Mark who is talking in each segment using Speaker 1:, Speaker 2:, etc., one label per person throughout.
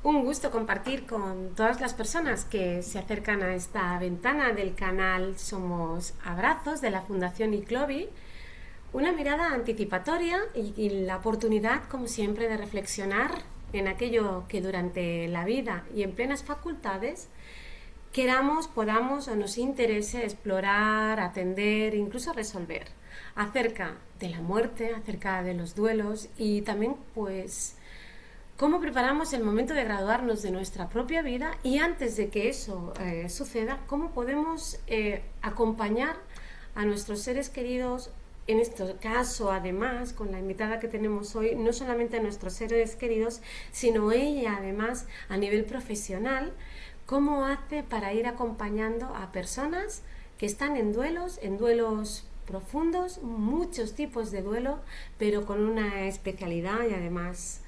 Speaker 1: Un gusto compartir con todas las personas que se acercan a esta ventana del canal Somos Abrazos de la Fundación ICLOVI, una mirada anticipatoria y la oportunidad, como siempre, de reflexionar en aquello que durante la vida y en plenas facultades queramos, podamos o nos interese explorar, atender, incluso resolver acerca de la muerte, acerca de los duelos y también pues cómo preparamos el momento de graduarnos de nuestra propia vida y antes de que eso suceda, cómo podemos acompañar a nuestros seres queridos, en este caso además con la invitada que tenemos hoy, no solamente a nuestros seres queridos, sino ella además a nivel profesional, cómo hace para ir acompañando a personas que están en duelos profundos, muchos tipos de duelo, pero con una especialidad y además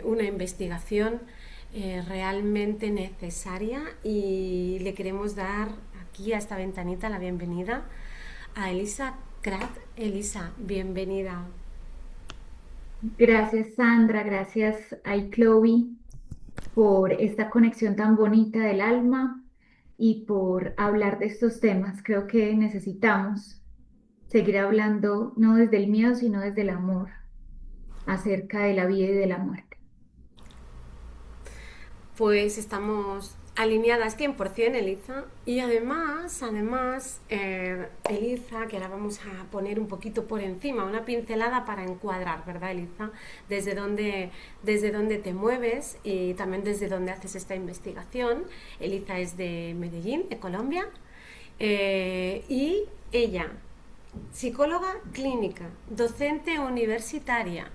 Speaker 1: una investigación realmente necesaria, y le queremos dar aquí a esta ventanita la bienvenida a Elisa Krat. Elisa, bienvenida.
Speaker 2: Gracias Sandra, gracias a Chloe por esta conexión tan bonita del alma y por hablar de estos temas. Creo que necesitamos seguir hablando no desde el miedo, sino desde el amor acerca de la vida y de la muerte.
Speaker 1: Pues estamos alineadas 100%, Elisa. Y además, Elisa, que ahora vamos a poner un poquito por encima, una pincelada para encuadrar, ¿verdad, Elisa? Desde dónde te mueves y también desde dónde haces esta investigación. Elisa es de Medellín, de Colombia. Y ella, psicóloga clínica, docente universitaria,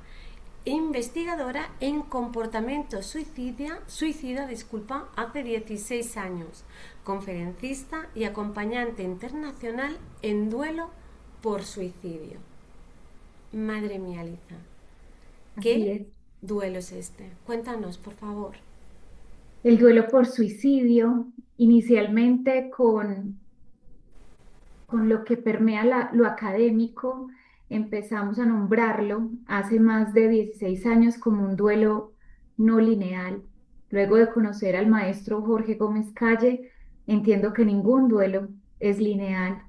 Speaker 1: investigadora en comportamiento suicida, hace 16 años, conferencista y acompañante internacional en duelo por suicidio. Madre mía, Liza,
Speaker 2: Así
Speaker 1: ¿qué
Speaker 2: es.
Speaker 1: duelo es este? Cuéntanos, por favor.
Speaker 2: El duelo por suicidio, inicialmente con lo que permea lo académico, empezamos a nombrarlo hace más de 16 años como un duelo no lineal. Luego de conocer al maestro Jorge Gómez Calle, entiendo que ningún duelo es lineal,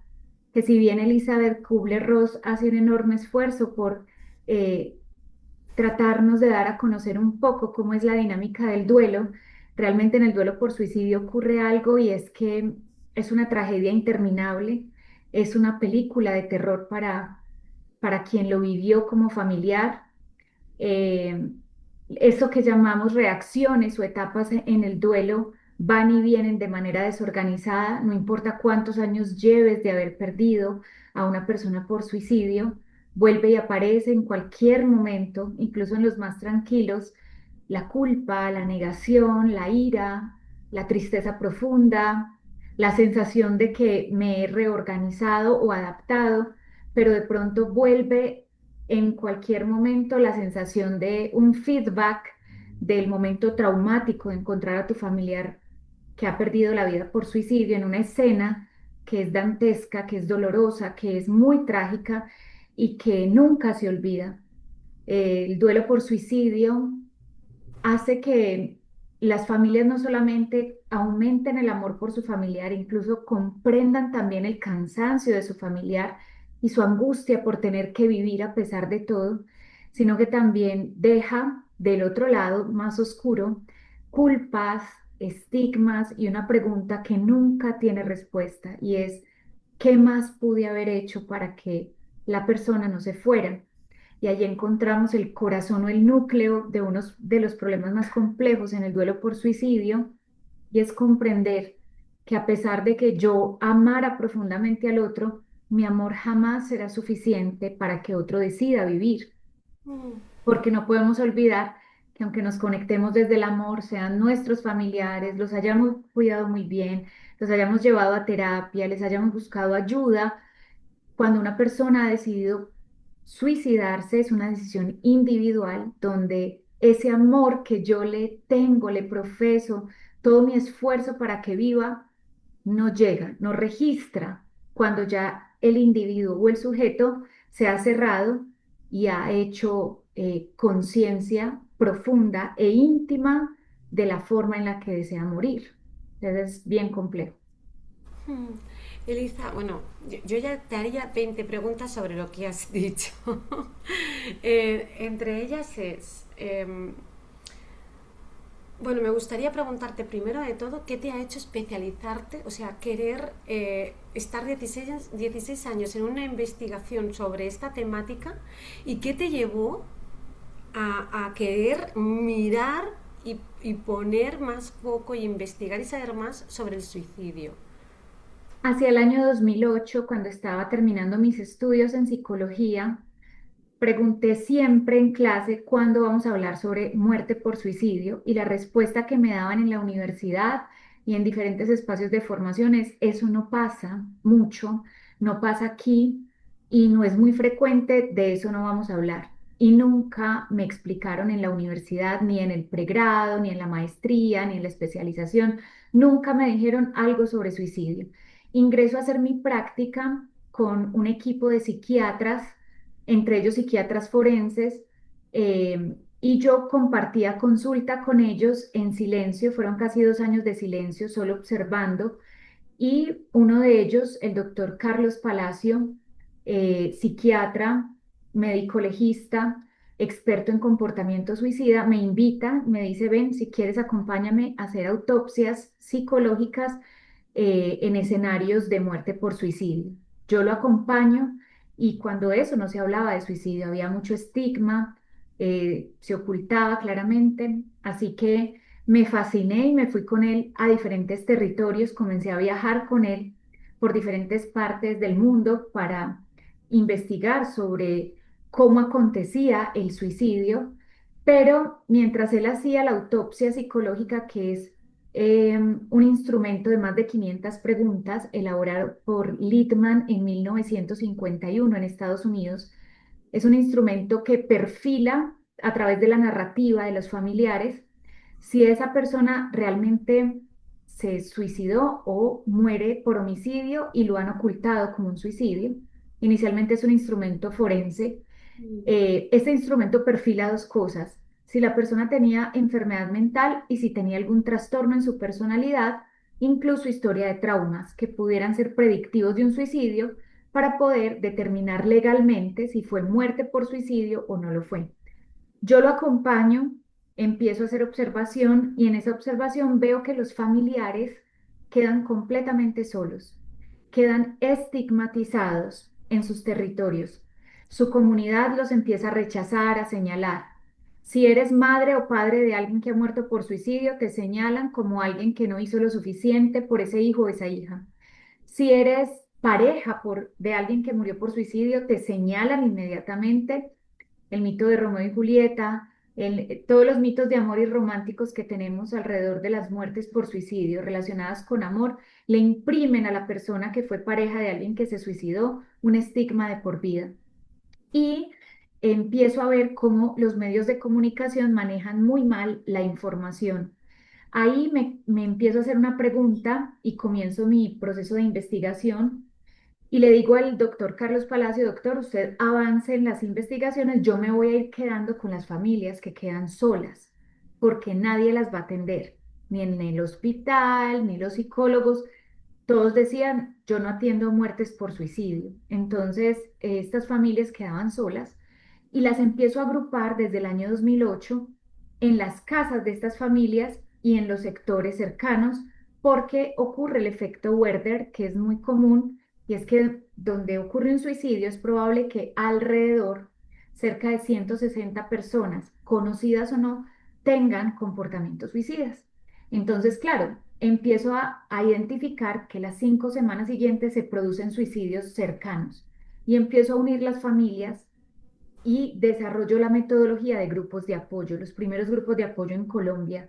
Speaker 2: que si bien Elizabeth Kubler-Ross hace un enorme esfuerzo por eh, tratarnos de dar a conocer un poco cómo es la dinámica del duelo, realmente en el duelo por suicidio ocurre algo, y es que es una tragedia interminable, es una película de terror para quien lo vivió como familiar. Eh, Eso que llamamos reacciones o etapas en el duelo van y vienen de manera desorganizada, no importa cuántos años lleves de haber perdido a una persona por suicidio, vuelve y aparece en cualquier momento, incluso en los más tranquilos, la culpa, la negación, la ira, la tristeza profunda, la sensación de que me he reorganizado o adaptado, pero de pronto vuelve en cualquier momento la sensación de un feedback del momento traumático de encontrar a tu familiar que ha perdido la vida por suicidio en una escena que es dantesca, que es dolorosa, que es muy trágica y que nunca se olvida. El duelo por suicidio hace que las familias no solamente aumenten el amor por su familiar, incluso comprendan también el cansancio de su familiar y su angustia por tener que vivir a pesar de todo, sino que también deja del otro lado más oscuro culpas, estigmas y una pregunta que nunca tiene respuesta, y es: ¿qué más pude haber hecho para que la persona no se fuera? Y allí encontramos el corazón o el núcleo de uno de los problemas más complejos en el duelo por suicidio, y es comprender que a pesar de que yo amara profundamente al otro, mi amor jamás será suficiente para que otro decida vivir,
Speaker 1: Mm.
Speaker 2: porque no podemos olvidar que aunque nos conectemos desde el amor, sean nuestros familiares, los hayamos cuidado muy bien, los hayamos llevado a terapia, les hayamos buscado ayuda, cuando una persona ha decidido suicidarse es una decisión individual donde ese amor que yo le tengo, le profeso, todo mi esfuerzo para que viva, no llega, no registra cuando ya el individuo o el sujeto se ha cerrado y ha hecho conciencia profunda e íntima de la forma en la que desea morir. Entonces es bien complejo.
Speaker 1: Hmm. Elisa, bueno, yo ya te haría 20 preguntas sobre lo que has dicho. Entre ellas es, bueno, me gustaría preguntarte primero de todo, ¿qué te ha hecho especializarte, o sea, querer estar 16 años en una investigación sobre esta temática y qué te llevó a querer mirar y poner más foco y investigar y saber más sobre el suicidio?
Speaker 2: Hacia el año 2008, cuando estaba terminando mis estudios en psicología, pregunté siempre en clase cuándo vamos a hablar sobre muerte por suicidio y la respuesta que me daban en la universidad y en diferentes espacios de formación es, eso no pasa mucho, no pasa aquí y no es muy frecuente, de eso no vamos a hablar. Y nunca me explicaron en la universidad, ni en el pregrado, ni en la maestría, ni en la especialización, nunca me dijeron algo sobre suicidio. Ingreso a hacer mi práctica con un equipo de psiquiatras, entre ellos psiquiatras forenses, y yo compartía consulta con ellos en silencio, fueron casi 2 años de silencio, solo observando, y uno de ellos, el doctor Carlos Palacio, psiquiatra, médico legista, experto en comportamiento suicida, me invita, me dice, ven, si quieres acompáñame a hacer autopsias psicológicas en escenarios de muerte por suicidio. Yo lo acompaño y cuando eso no se hablaba de suicidio, había mucho estigma, se ocultaba claramente, así que me fasciné y me fui con él a diferentes territorios, comencé a viajar con él por diferentes partes del mundo para investigar sobre cómo acontecía el suicidio, pero mientras él hacía la autopsia psicológica, que es un instrumento de más de 500 preguntas elaborado por Littman en 1951 en Estados Unidos, es un instrumento que perfila a través de la narrativa de los familiares si esa persona realmente se suicidó o muere por homicidio y lo han ocultado como un suicidio. Inicialmente es un instrumento forense. Este instrumento perfila dos cosas: si la persona tenía enfermedad mental y si tenía algún trastorno en su personalidad, incluso historia de traumas que pudieran ser predictivos de un suicidio, para poder determinar legalmente si fue muerte por suicidio o no lo fue. Yo lo acompaño, empiezo a hacer observación y en esa observación veo que los familiares quedan completamente solos, quedan estigmatizados en sus territorios. Su comunidad los empieza a rechazar, a señalar. Si eres madre o padre de alguien que ha muerto por suicidio, te señalan como alguien que no hizo lo suficiente por ese hijo o esa hija. Si eres pareja de alguien que murió por suicidio, te señalan inmediatamente. El mito de Romeo y Julieta, todos los mitos de amor y románticos que tenemos alrededor de las muertes por suicidio relacionadas con amor, le imprimen a la persona que fue pareja de alguien que se suicidó un estigma de por vida. Y empiezo a ver cómo los medios de comunicación manejan muy mal la información. Ahí me empiezo a hacer una pregunta y comienzo mi proceso de investigación y le digo al doctor Carlos Palacio, doctor, usted avance en las investigaciones, yo me voy a ir quedando con las familias que quedan solas, porque nadie las va a atender, ni en el hospital, ni los psicólogos. Todos decían, yo no atiendo muertes por suicidio. Entonces, estas familias quedaban solas y las empiezo a agrupar desde el año 2008 en las casas de estas familias y en los sectores cercanos, porque ocurre el efecto Werder, que es muy común, y es que donde ocurre un suicidio es probable que alrededor cerca de 160 personas, conocidas o no, tengan comportamientos suicidas. Entonces, claro, empiezo a identificar que las 5 semanas siguientes se producen suicidios cercanos y empiezo a unir las familias y desarrollo la metodología de grupos de apoyo. Los primeros grupos de apoyo en Colombia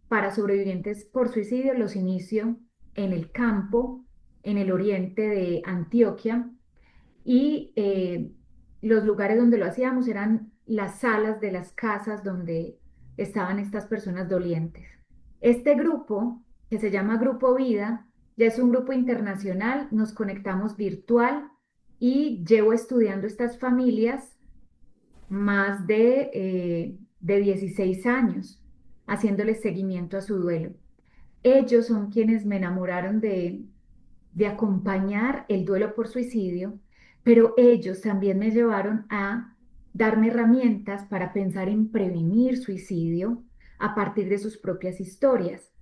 Speaker 2: para sobrevivientes por suicidio los inicio en el campo, en el oriente de Antioquia, y los lugares donde lo hacíamos eran las salas de las casas donde estaban estas personas dolientes. Este grupo, que se llama Grupo Vida, ya es un grupo internacional, nos conectamos virtual y llevo estudiando estas familias más de 16 años. haciéndoles seguimiento a su duelo. Ellos son quienes me enamoraron de acompañar el duelo por suicidio, pero ellos también me llevaron a darme herramientas para pensar en prevenir suicidio a partir de sus propias historias.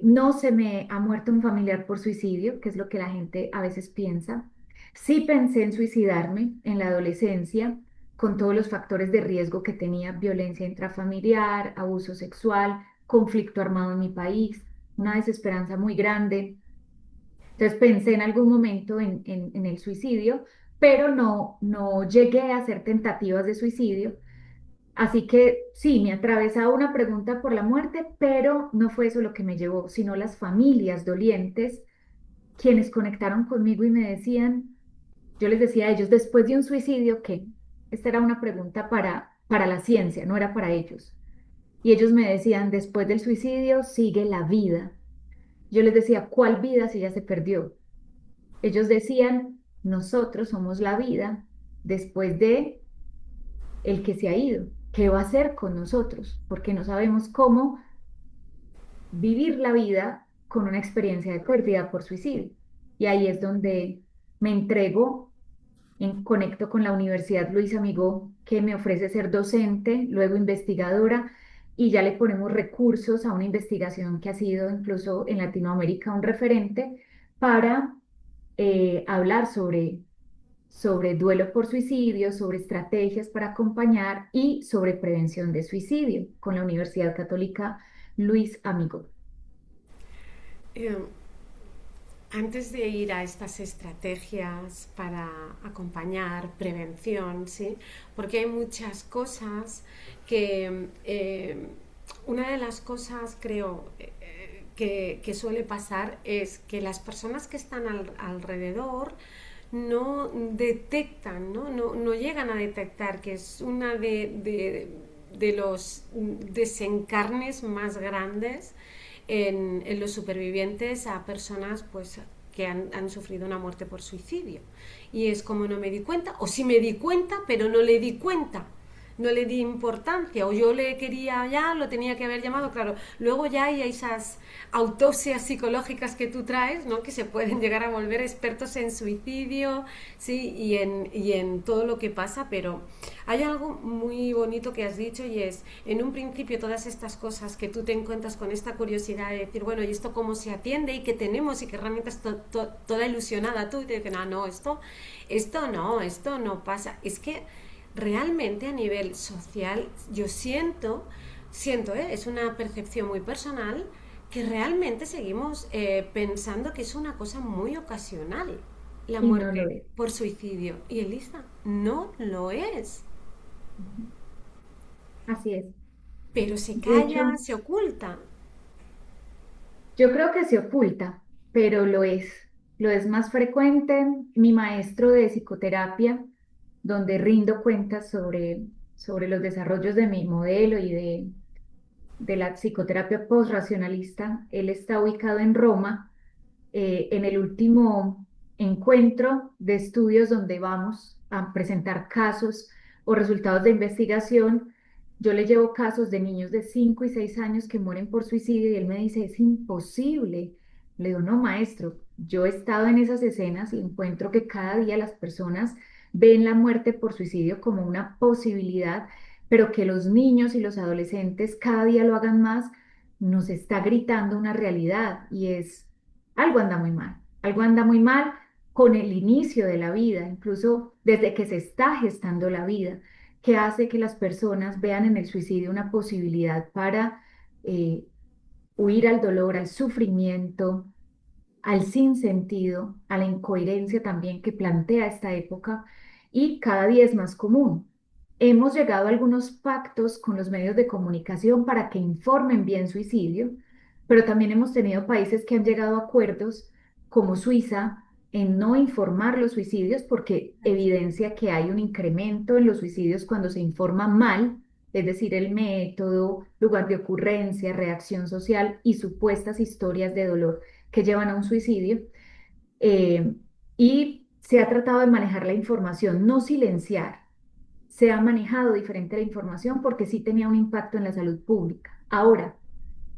Speaker 2: No se me ha muerto un familiar por suicidio, que es lo que la gente a veces piensa. Sí pensé en suicidarme en la adolescencia, con todos los factores de riesgo que tenía: violencia intrafamiliar, abuso sexual, conflicto armado en mi país, una desesperanza muy grande. Entonces pensé en algún momento en el suicidio, pero no llegué a hacer tentativas de suicidio. Así que sí, me atravesaba una pregunta por la muerte, pero no fue eso lo que me llevó, sino las familias dolientes quienes conectaron conmigo y me decían, yo les decía a ellos, después de un suicidio, ¿qué? Esta era una pregunta para la ciencia, no era para ellos. Y ellos me decían, después del suicidio sigue la vida. Yo les decía, ¿cuál vida si ya se perdió? Ellos decían, nosotros somos la vida después de el que se ha ido. ¿Qué va a hacer con nosotros? Porque no sabemos cómo vivir la vida con una experiencia de pérdida por suicidio. Y ahí es donde me entrego, conecto con la Universidad Luis Amigó, que me ofrece ser docente, luego investigadora, y ya le ponemos recursos a una investigación que ha sido incluso en Latinoamérica un referente para hablar sobre duelo por suicidio, sobre estrategias para acompañar y sobre prevención de suicidio con la Universidad Católica Luis Amigo.
Speaker 1: Eh, Antes de ir a estas estrategias para acompañar, prevención, ¿sí? Porque hay muchas cosas que una de las cosas creo que suele pasar es que las personas que están alrededor no detectan, no llegan a detectar que es una de los desencarnes más grandes en los supervivientes a personas pues que han sufrido una muerte por suicidio. Y es como no me di cuenta, o sí me di cuenta, pero no le di cuenta, no le di importancia, o yo le quería ya, lo tenía que haber llamado, claro. Luego ya hay esas autopsias psicológicas que tú traes, ¿no? Que se pueden llegar a volver expertos en suicidio, sí, y en todo lo que pasa, pero hay algo muy bonito que has dicho y es, en un principio todas estas cosas que tú te encuentras con esta curiosidad de decir, bueno, ¿y esto cómo se atiende? ¿Y qué tenemos? ¿Y qué herramientas? Toda ilusionada tú y te dicen, ah, no, esto no pasa. Es que realmente a nivel social yo siento, es una percepción muy personal, que realmente seguimos pensando que es una cosa muy ocasional la
Speaker 2: Y no lo
Speaker 1: muerte
Speaker 2: es.
Speaker 1: por suicidio. Y Elisa, no lo es.
Speaker 2: Ujú. Así es.
Speaker 1: Pero se
Speaker 2: De
Speaker 1: calla,
Speaker 2: hecho,
Speaker 1: se oculta.
Speaker 2: yo creo que se oculta, pero lo es. Lo es más frecuente. Mi maestro de psicoterapia, donde rindo cuentas sobre los desarrollos de mi modelo y de la psicoterapia postracionalista, él está ubicado en Roma. En el último encuentro de estudios donde vamos a presentar casos o resultados de investigación, yo le llevo casos de niños de 5 y 6 años que mueren por suicidio y él me dice, es imposible. Le digo, no, maestro, yo he estado en esas escenas y encuentro que cada día las personas ven la muerte por suicidio como una posibilidad, pero que los niños y los adolescentes cada día lo hagan más, nos está gritando una realidad y es algo anda muy mal, algo anda muy mal con el inicio de la vida, incluso desde que se está gestando la vida, que hace que las personas vean en el suicidio una posibilidad para eh, huir al dolor, al sufrimiento, al sinsentido, a la incoherencia también que plantea esta época y cada día es más común. Hemos llegado a algunos pactos con los medios de comunicación para que informen bien suicidio, pero también hemos tenido países que han llegado a acuerdos como Suiza en no informar los suicidios porque evidencia que hay un incremento en los suicidios cuando se informa mal, es decir, el método, lugar de ocurrencia, reacción social y supuestas historias de dolor que llevan a un suicidio. eh, y se ha tratado de manejar la información, no silenciar. Se ha manejado diferente la información porque sí tenía un impacto en la salud pública. Ahora,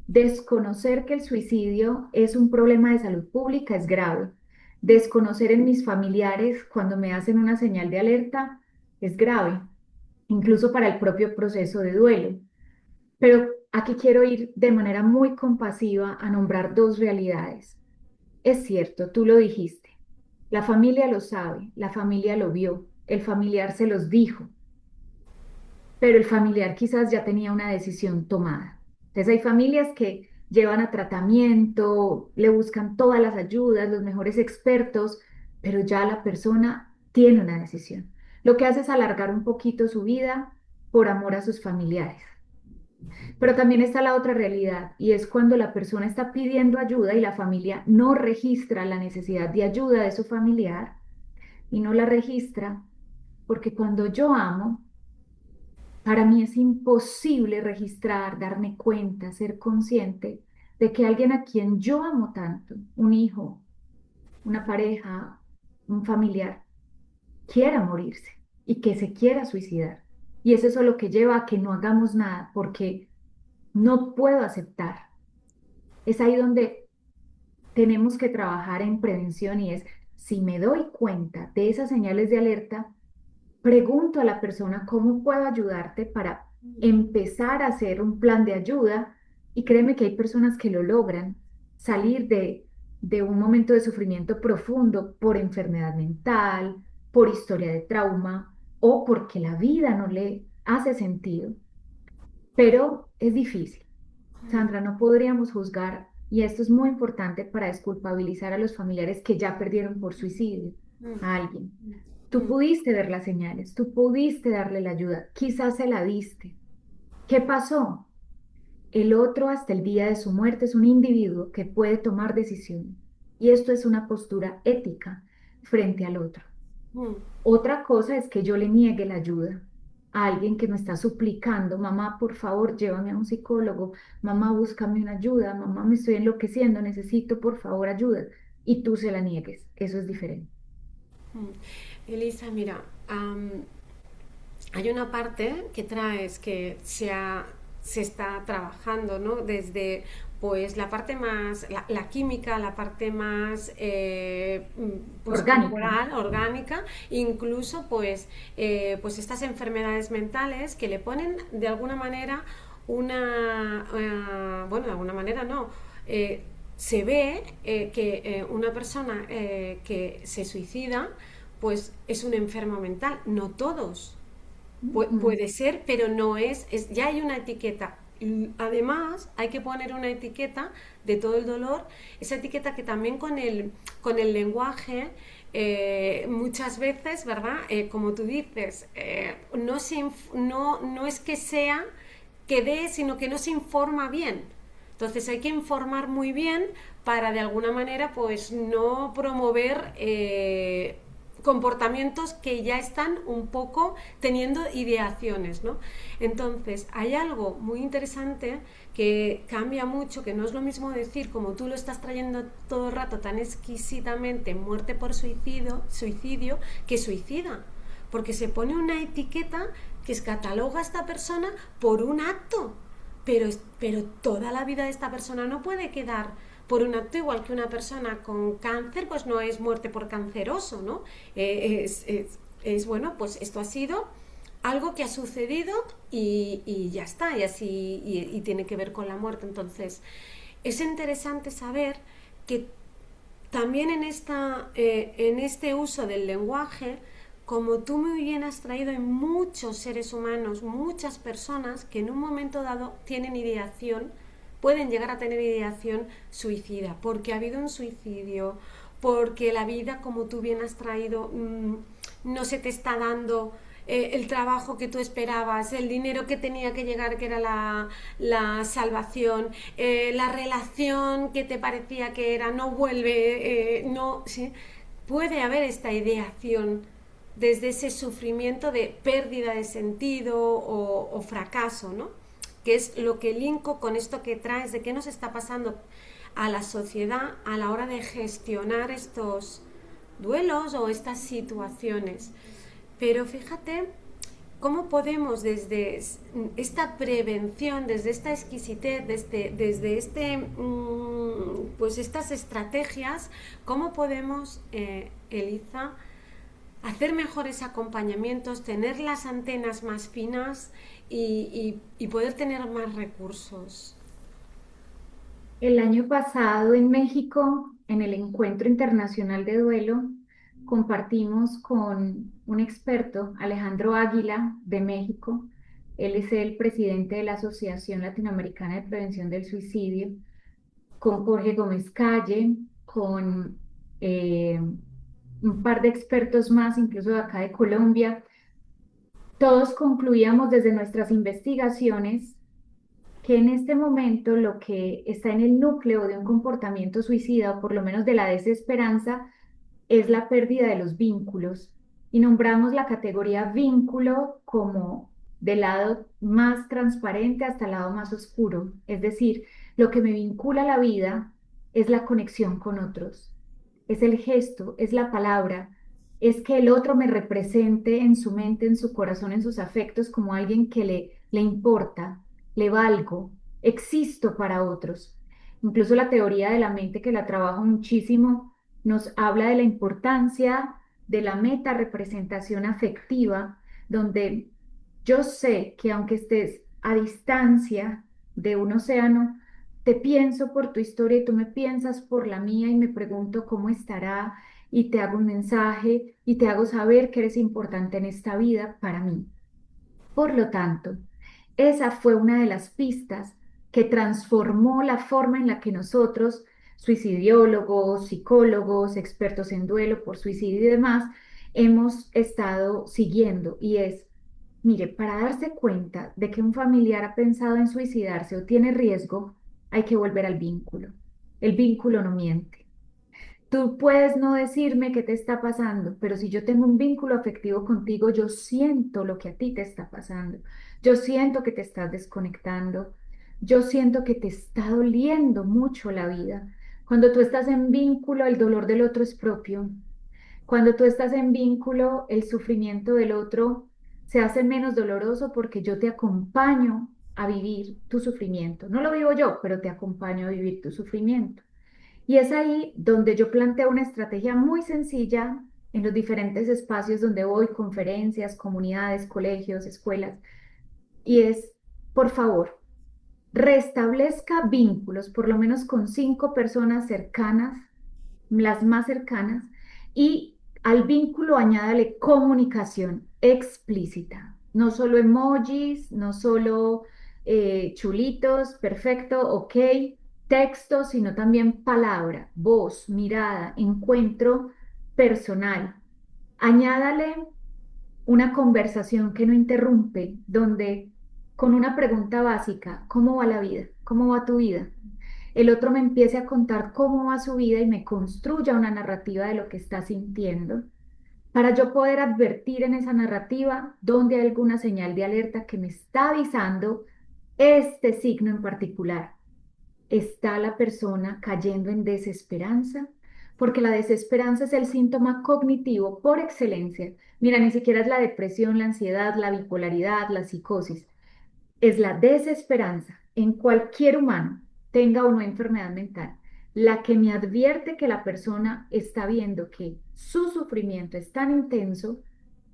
Speaker 2: desconocer que el suicidio es un problema de salud pública es grave. Desconocer en mis familiares cuando me hacen una señal de alerta es grave, incluso para el propio proceso de duelo. Pero aquí quiero ir de manera muy compasiva a nombrar dos realidades. Es cierto, tú lo dijiste. La familia lo sabe, la familia lo vio, el familiar se los dijo, pero el familiar quizás ya tenía una decisión tomada. Entonces hay familias que llevan a tratamiento, le buscan todas las ayudas, los mejores expertos, pero ya la persona tiene una decisión. Lo que hace es alargar un poquito su vida por amor a sus familiares. Pero también está la otra realidad y es cuando la persona está pidiendo ayuda y la familia no registra la necesidad de ayuda de su familiar y no la registra porque cuando yo amo, para mí es imposible registrar, darme cuenta, ser consciente de que alguien a quien yo amo tanto, un hijo, una pareja, un familiar, quiera morirse y que se quiera suicidar. Y es eso lo que lleva a que no hagamos nada porque no puedo aceptar. Es ahí donde tenemos que trabajar en prevención y es, si me doy cuenta de esas señales de alerta, pregunto a la persona cómo puedo ayudarte para empezar a hacer un plan de ayuda y créeme que hay personas que lo logran, salir de un momento de sufrimiento profundo por enfermedad mental, por historia de trauma o porque la vida no le hace sentido, pero es difícil. Sandra, no podríamos juzgar, y esto es muy importante para desculpabilizar a los familiares que ya perdieron por suicidio
Speaker 1: Mm,
Speaker 2: a alguien. Tú
Speaker 1: mm,
Speaker 2: pudiste ver las señales, tú pudiste darle la ayuda, quizás se la diste. ¿Qué pasó? El otro hasta el día de su muerte es un individuo que puede tomar decisiones y esto es una postura ética frente al otro.
Speaker 1: mm.
Speaker 2: Otra cosa es que yo le niegue la ayuda a alguien que me está suplicando, mamá, por favor, llévame a un psicólogo, mamá, búscame una ayuda, mamá, me estoy enloqueciendo, necesito, por favor, ayuda. Y tú se la niegues, eso es diferente.
Speaker 1: Mm. Elisa, mira, hay una parte que traes que se está trabajando, ¿no? Desde pues la parte más, la química, la parte más pues
Speaker 2: Orgánica.
Speaker 1: corporal, orgánica, incluso pues estas enfermedades mentales que le ponen de alguna manera bueno, de alguna manera no, se ve que una persona que se suicida pues es un enfermo mental, no todos.
Speaker 2: Mm,
Speaker 1: Puede ser, pero no ya hay una etiqueta. Y además, hay que poner una etiqueta de todo el dolor, esa etiqueta que también con el lenguaje, muchas veces, ¿verdad? Como tú dices, no es que sea que dé, sino que no se informa bien. Entonces hay que informar muy bien para de alguna manera pues no promover comportamientos que ya están un poco teniendo ideaciones, ¿no? Entonces, hay algo muy interesante que cambia mucho, que no es lo mismo decir, como tú lo estás trayendo todo el rato tan exquisitamente, muerte por suicidio que suicida. Porque se pone una etiqueta que cataloga a esta persona por un acto, pero toda la vida de esta persona no puede quedar por un acto, igual que una persona con cáncer, pues no es muerte por canceroso, ¿no? Bueno, pues esto ha sido algo que ha sucedido y ya está, y así y tiene que ver con la muerte. Entonces, es interesante saber que también en este uso del lenguaje, como tú muy bien has traído, hay muchos seres humanos, muchas personas que en un momento dado tienen ideación, pueden llegar a tener ideación suicida, porque ha habido un suicidio, porque la vida, como tú bien has traído, no se te está dando el trabajo que tú esperabas, el dinero que tenía que llegar, que era la salvación, la relación que te parecía que era, no vuelve, no, ¿sí? Puede haber esta ideación desde ese sufrimiento de pérdida de sentido o fracaso, ¿no? Que es lo que linko con esto que traes, de qué nos está pasando a la sociedad a la hora de gestionar estos duelos o estas situaciones. Pero fíjate ¿Cómo podemos desde esta prevención, desde esta exquisitez, pues estas estrategias, cómo podemos, Eliza, hacer mejores acompañamientos, tener las antenas más finas y poder tener más recursos?
Speaker 2: El año pasado en México, en el Encuentro Internacional de Duelo, compartimos con un experto, Alejandro Águila, de México. Él es el presidente de la Asociación Latinoamericana de Prevención del Suicidio, con Jorge Gómez Calle, con un par de expertos más, incluso de acá de Colombia. Todos concluíamos desde nuestras investigaciones que en este momento lo que está en el núcleo de un comportamiento suicida, o por lo menos de la desesperanza, es la pérdida de los vínculos. Y nombramos la categoría vínculo como del lado más transparente hasta el lado más oscuro. Es decir, lo que me vincula a la vida es la conexión con otros, es el gesto, es la palabra, es que el otro me represente en su mente, en su corazón, en sus afectos como alguien que le importa, le valgo, existo para otros. Incluso la teoría de la mente, que la trabajo muchísimo, nos habla de la importancia de la meta representación afectiva, donde yo sé que aunque estés a distancia de un océano, te pienso por tu historia y tú me piensas por la mía y me pregunto cómo estará y te hago un mensaje y te hago saber que eres importante en esta vida para mí. Por lo tanto, esa fue una de las pistas que transformó la forma en la que nosotros, suicidiólogos, psicólogos, expertos en duelo por suicidio y demás, hemos estado siguiendo y es, mire, para darse cuenta de que un familiar ha pensado en suicidarse o tiene riesgo, hay que volver al vínculo. El vínculo no miente. Tú puedes no decirme qué te está pasando, pero si yo tengo un vínculo afectivo contigo, yo siento lo que a ti te está pasando. Yo siento que te estás desconectando. Yo siento que te está doliendo mucho la vida. Cuando tú estás en vínculo, el dolor del otro es propio. Cuando tú estás en vínculo, el sufrimiento del otro se hace menos doloroso porque yo te acompaño a vivir tu sufrimiento. No lo vivo yo, pero te acompaño a vivir tu sufrimiento. Y es ahí donde yo planteo una estrategia muy sencilla en los diferentes espacios donde voy, conferencias, comunidades, colegios, escuelas, y es, por favor, restablezca vínculos, por lo menos con 5 personas cercanas, las más cercanas, y al vínculo añádale comunicación explícita, no solo emojis, no solo chulitos, perfecto, ok, texto, sino también palabra, voz, mirada, encuentro personal. Añádale una conversación que no interrumpe, donde con una pregunta básica, ¿cómo va la vida? ¿Cómo va tu vida? El otro me empiece a contar cómo va su vida y me construya una narrativa de lo que está sintiendo, para yo poder advertir en esa narrativa dónde hay alguna señal de alerta que me está avisando este signo en particular. ¿Está la persona cayendo en desesperanza? Porque la desesperanza es el síntoma cognitivo por excelencia. Mira, ni siquiera es la depresión, la ansiedad, la bipolaridad, la psicosis. Es la desesperanza en cualquier humano, tenga o no enfermedad mental, la que me advierte que la persona está viendo que su sufrimiento es tan intenso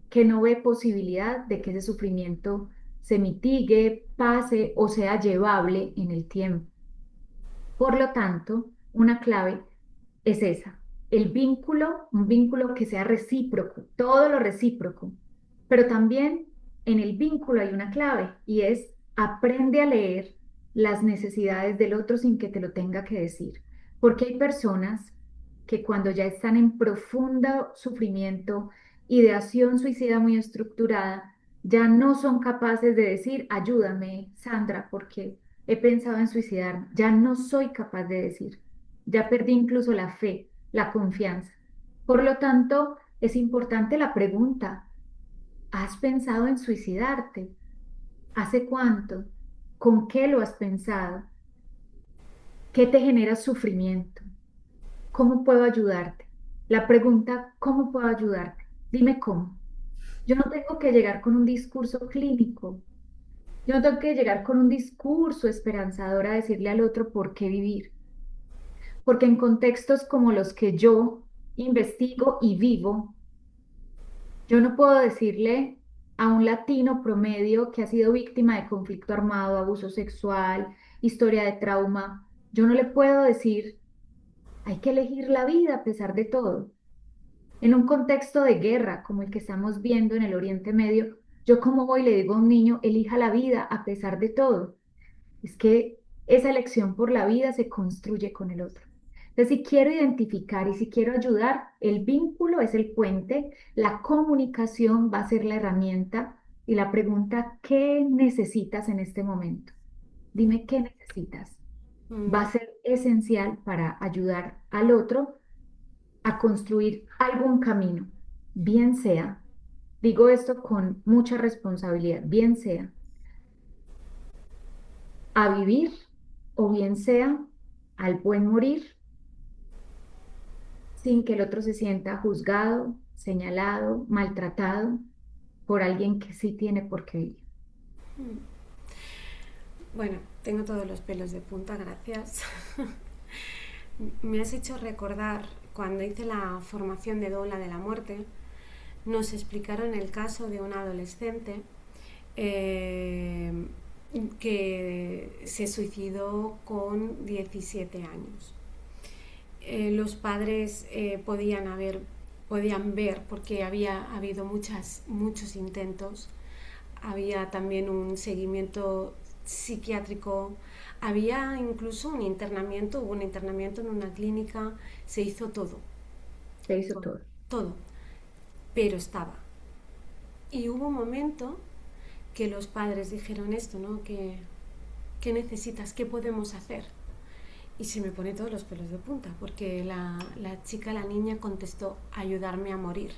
Speaker 2: que no ve posibilidad de que ese sufrimiento se mitigue, pase o sea llevable en el tiempo. Por lo tanto, una clave es esa, el vínculo, un vínculo que sea recíproco, todo lo recíproco, pero también en el vínculo hay una clave y es aprende a leer las necesidades del otro sin que te lo tenga que decir, porque hay personas que cuando ya están en profundo sufrimiento, ideación suicida muy estructurada, ya no son capaces de decir, ayúdame, Sandra, porque he pensado en suicidarme, ya no soy capaz de decir, ya perdí incluso la fe, la confianza. Por lo tanto, es importante la pregunta, ¿has pensado en suicidarte? ¿Hace cuánto? ¿Con qué lo has pensado? ¿Qué te genera sufrimiento? ¿Cómo puedo ayudarte? La pregunta, ¿cómo puedo ayudarte? Dime cómo. Yo no tengo que llegar con un discurso clínico. Yo no tengo que llegar con un discurso esperanzador a decirle al otro por qué vivir. Porque en contextos como los que yo investigo y vivo, yo no puedo decirle a un latino promedio que ha sido víctima de conflicto armado, abuso sexual, historia de trauma, yo no le puedo decir, hay que elegir la vida a pesar de todo. En un contexto de guerra como el que estamos viendo en el Oriente Medio, yo como voy y le digo a un niño, elija la vida a pesar de todo. Es que esa elección por la vida se construye con el otro. Entonces, si quiero identificar y si quiero ayudar, el vínculo es el puente, la comunicación va a ser la herramienta y la pregunta, ¿qué necesitas en este momento? Dime qué necesitas. Va
Speaker 1: Mm,
Speaker 2: a ser esencial para ayudar al otro a construir algún camino, bien sea, digo esto con mucha responsabilidad, bien sea a vivir o bien sea al buen morir sin que el otro se sienta juzgado, señalado, maltratado por alguien que sí tiene por qué vivir.
Speaker 1: bueno, tengo todos los pelos de punta, gracias. Me has hecho recordar cuando hice la formación de Doula de la Muerte, nos explicaron el caso de un adolescente eh, que se suicidó con 17 años. Los padres podían ver, porque había habido muchos intentos, había también un seguimiento psiquiátrico, había incluso hubo un internamiento en una clínica, se hizo todo,
Speaker 2: Se hizo
Speaker 1: todo,
Speaker 2: todo.
Speaker 1: todo, pero estaba. Y hubo un momento que los padres dijeron esto, ¿no? ¿Qué necesitas? ¿Qué podemos hacer? Y se me pone todos los pelos de punta, porque la chica, la niña, contestó, ayudarme a morir.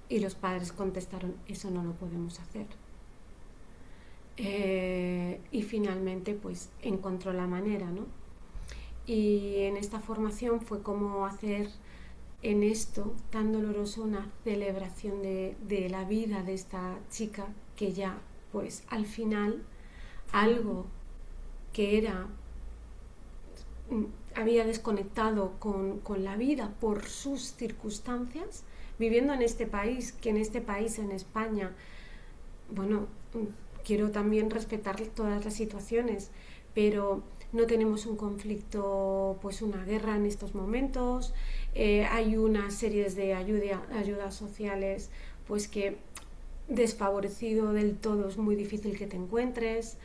Speaker 1: Y los padres contestaron, eso no lo podemos hacer. Y finalmente, pues, encontró la manera, ¿no? Y en esta formación fue como hacer en esto tan doloroso una celebración de la vida de esta chica que ya, pues, al final, algo que era había desconectado con la vida por sus circunstancias, viviendo en este país, que en este país, en España, bueno, quiero también respetar todas las situaciones, pero no tenemos un conflicto, pues una guerra en estos momentos, hay unas series de ayudas sociales, pues que desfavorecido del todo es muy difícil que te encuentres.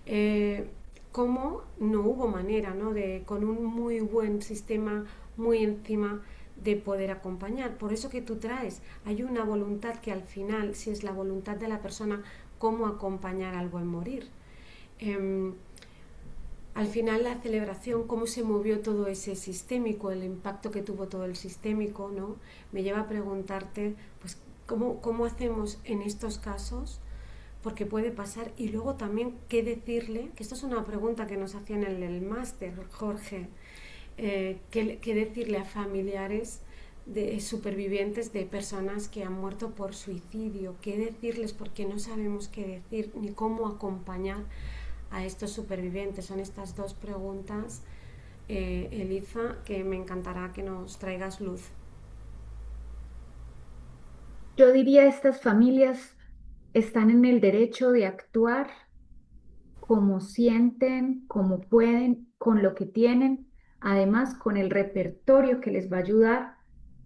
Speaker 1: Eh, Cómo no hubo manera, ¿no? De, con un muy buen sistema muy encima de poder acompañar. Por eso que tú traes, hay una voluntad que al final, si es la voluntad de la persona, cómo acompañar al buen morir. Eh, Al final la celebración, cómo se movió todo ese sistémico, el impacto que tuvo todo el sistémico, ¿no? Me lleva a preguntarte, pues, cómo hacemos en estos casos, porque puede pasar, y luego también qué decirle, que esto es una pregunta que nos hacían en el máster, Jorge, qué decirle a familiares de supervivientes de personas que han muerto por suicidio, qué decirles porque no sabemos qué decir ni cómo acompañar a estos supervivientes. Son estas dos preguntas, Eliza, que me encantará que nos traigas luz.
Speaker 2: Yo diría, estas familias están en el derecho de actuar como sienten, como pueden, con lo que tienen, además con el repertorio que les va a ayudar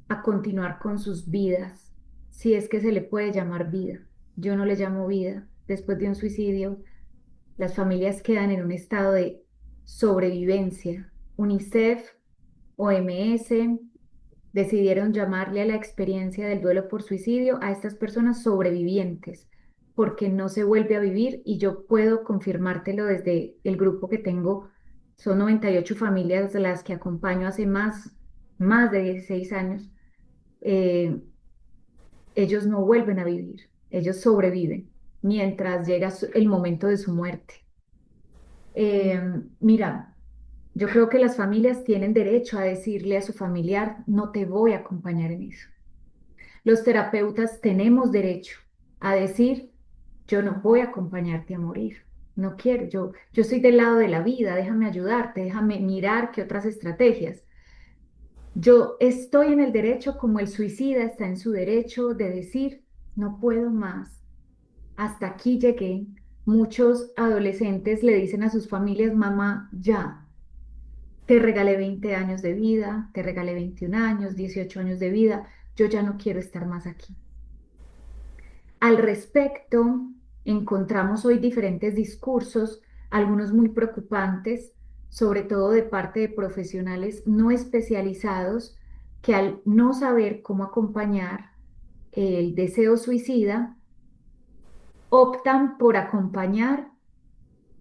Speaker 2: a continuar con sus vidas, si es que se le puede llamar vida. Yo no le llamo vida. Después de un suicidio, las familias quedan en un estado de sobrevivencia. UNICEF, OMS, decidieron llamarle a la experiencia del duelo por suicidio a estas personas sobrevivientes, porque no se vuelve a vivir y yo puedo confirmártelo desde el grupo que tengo. Son 98 familias de las que acompaño hace más de 16 años. Eh, Ellos no vuelven a vivir, ellos sobreviven mientras llega el momento de su muerte. Eh, Mira, yo creo que las familias tienen derecho a decirle a su familiar, no te voy a acompañar en eso. Los terapeutas tenemos derecho a decir, yo no voy a acompañarte a morir, no quiero, yo estoy del lado de la vida, déjame ayudarte, déjame mirar qué otras estrategias. Yo estoy en el derecho como el suicida está en su derecho de decir, no puedo más, hasta aquí llegué. Muchos adolescentes le dicen a sus familias, mamá, ya, te regalé 20 años de vida, te regalé 21 años, 18 años de vida, yo ya no quiero estar más aquí. Al respecto, encontramos hoy diferentes discursos, algunos muy preocupantes, sobre todo de parte de profesionales no especializados que al no saber cómo acompañar el deseo suicida, optan por acompañar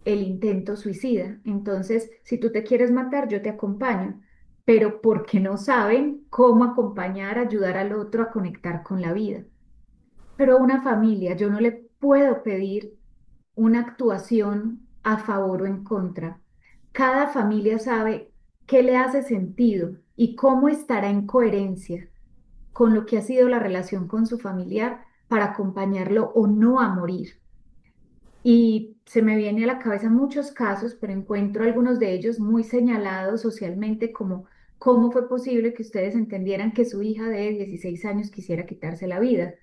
Speaker 2: el intento suicida. Entonces, si tú te quieres matar, yo te acompaño, pero porque no saben cómo acompañar, ayudar al otro a conectar con la vida. Pero a una familia yo no le puedo pedir una actuación a favor o en contra. Cada familia sabe qué le hace sentido y cómo estará en coherencia con lo que ha sido la relación con su familiar para acompañarlo o no a morir. Y se me viene a la cabeza muchos casos, pero encuentro algunos de ellos muy señalados socialmente como cómo fue posible que ustedes entendieran que su hija de 16 años quisiera quitarse la vida.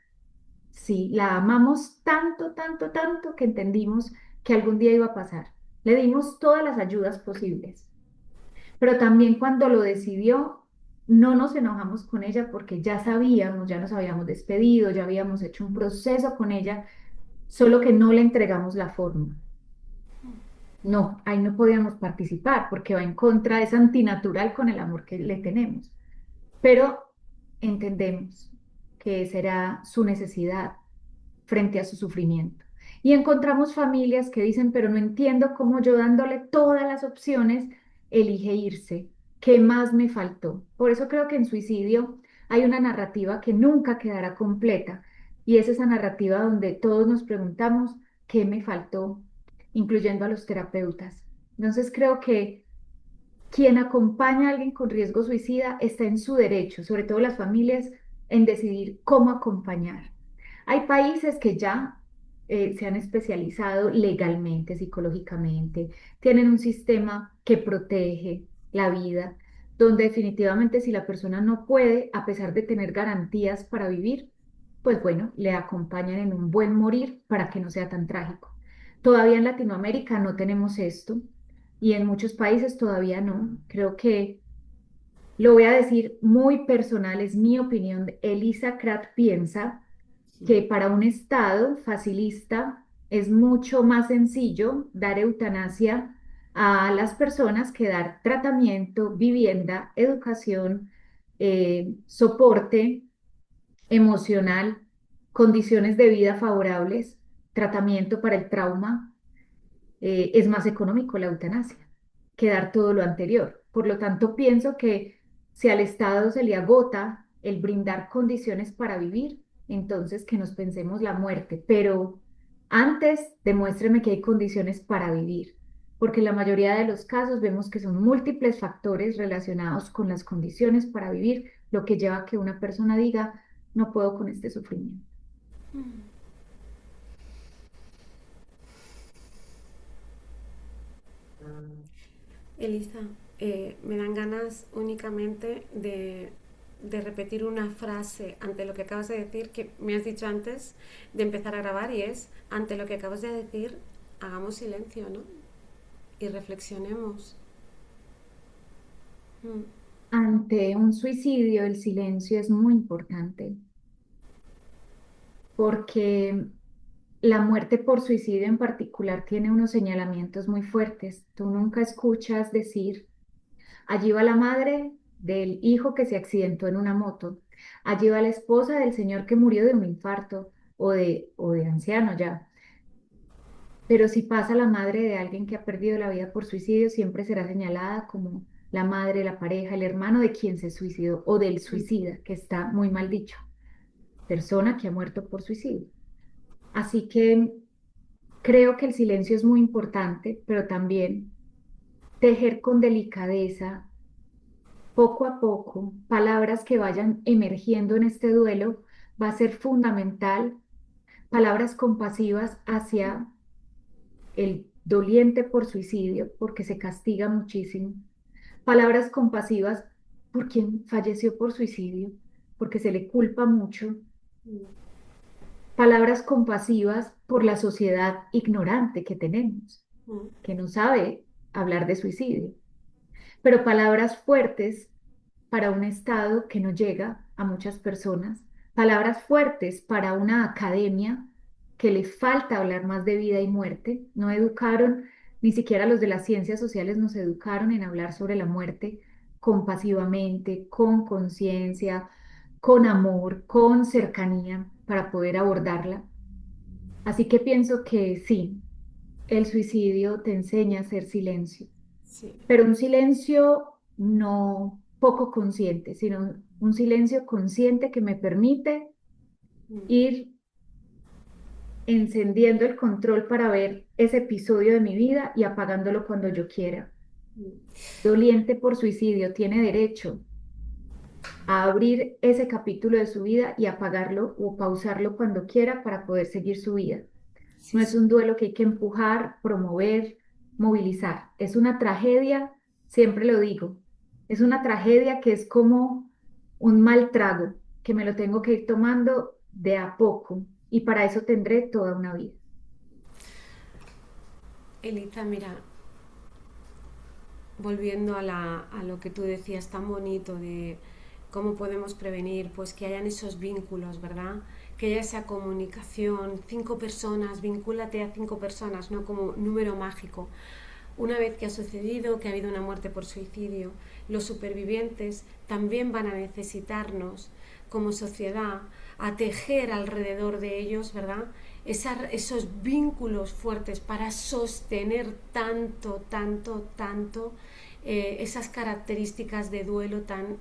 Speaker 2: Sí, la amamos tanto, tanto, tanto que entendimos que algún día iba a pasar. Le dimos todas las ayudas posibles, pero también cuando lo decidió, no nos enojamos con ella porque ya sabíamos, ya nos habíamos despedido, ya habíamos hecho un proceso con ella, solo que no le entregamos la forma. No, ahí no podíamos participar porque va en contra, es antinatural con el amor que le tenemos, pero entendemos que será su necesidad frente a su sufrimiento. Y encontramos familias que dicen, pero no entiendo cómo yo dándole todas las opciones, elige irse. ¿Qué más me faltó? Por eso creo que en suicidio hay una narrativa que nunca quedará completa y es esa narrativa donde todos nos preguntamos, ¿qué me faltó? Incluyendo a los terapeutas. Entonces creo que quien acompaña a alguien con riesgo suicida está en su derecho, sobre todo las familias, en decidir cómo acompañar. Hay países que ya se han especializado legalmente, psicológicamente, tienen un sistema que protege la vida, donde definitivamente si la persona no puede, a pesar de tener garantías para vivir, pues bueno, le acompañan en un buen morir para que no sea tan trágico. Todavía en Latinoamérica no tenemos esto y en muchos países todavía no. Creo que lo voy a decir muy personal, es mi opinión. Elisa Cratt piensa que para un Estado facilista es mucho más sencillo dar eutanasia a las personas que dar tratamiento, vivienda, educación, soporte emocional, condiciones de vida favorables, tratamiento para el trauma. Es más económico la eutanasia que dar todo lo anterior. Por lo tanto, pienso que si al Estado se le agota el brindar condiciones para vivir, entonces que nos pensemos la muerte. Pero antes, demuéstreme que hay condiciones para vivir, porque en la mayoría de los casos vemos que son múltiples factores relacionados con las condiciones para vivir, lo que lleva a que una persona diga, no puedo con este sufrimiento.
Speaker 1: Elisa, me dan ganas únicamente de repetir una frase ante lo que acabas de decir, que me has dicho antes de empezar a grabar, y es, ante lo que acabas de decir, hagamos silencio, ¿no? Y reflexionemos. Mm.
Speaker 2: Ante un suicidio, el silencio es muy importante porque la muerte por suicidio en particular tiene unos señalamientos muy fuertes. Tú nunca escuchas decir, allí va la madre del hijo que se accidentó en una moto, allí va la esposa del señor que murió de un infarto o de anciano ya. Pero si pasa la madre de alguien que ha perdido la vida por suicidio, siempre será señalada como la madre, la pareja, el hermano de quien se suicidó o del suicida, que está muy mal dicho, persona que ha muerto por suicidio. Así que creo que el silencio es muy importante, pero también tejer con delicadeza, poco a poco, palabras que vayan emergiendo en este duelo va a ser fundamental. Palabras compasivas hacia el doliente por suicidio, porque se castiga muchísimo. Palabras compasivas por quien falleció por suicidio, porque se le culpa mucho. Palabras compasivas por la sociedad ignorante que tenemos, que no sabe hablar de suicidio. Pero palabras fuertes para un Estado que no llega a muchas personas, palabras fuertes para una academia que le falta hablar más de vida y muerte. No educaron, ni siquiera los de las ciencias sociales nos educaron en hablar sobre la muerte compasivamente, con conciencia, con amor, con cercanía para poder abordarla. Así que pienso que sí, el suicidio te enseña a hacer silencio,
Speaker 1: Sí.
Speaker 2: pero un silencio no poco consciente, sino un silencio consciente que me permite ir encendiendo el control para ver ese episodio de mi vida y apagándolo cuando yo quiera. Doliente por suicidio tiene derecho a abrir ese capítulo de su vida y apagarlo o pausarlo cuando quiera para poder seguir su vida.
Speaker 1: Sí,
Speaker 2: No es
Speaker 1: sí.
Speaker 2: un duelo que hay que empujar, promover, movilizar. Es una tragedia, siempre lo digo. Es una tragedia que es como un mal trago, que me lo tengo que ir tomando de a poco y para eso tendré toda una vida.
Speaker 1: Elita, mira, volviendo a lo que tú decías tan bonito de cómo podemos prevenir, pues que hayan esos vínculos, ¿verdad? Que haya esa comunicación, 5 personas, vincúlate a 5 personas, no como número mágico. Una vez que ha sucedido, que ha habido una muerte por suicidio, los supervivientes también van a necesitarnos como sociedad a tejer alrededor de ellos, ¿verdad? Esos vínculos fuertes para sostener tanto, tanto, tanto esas características de duelo tan,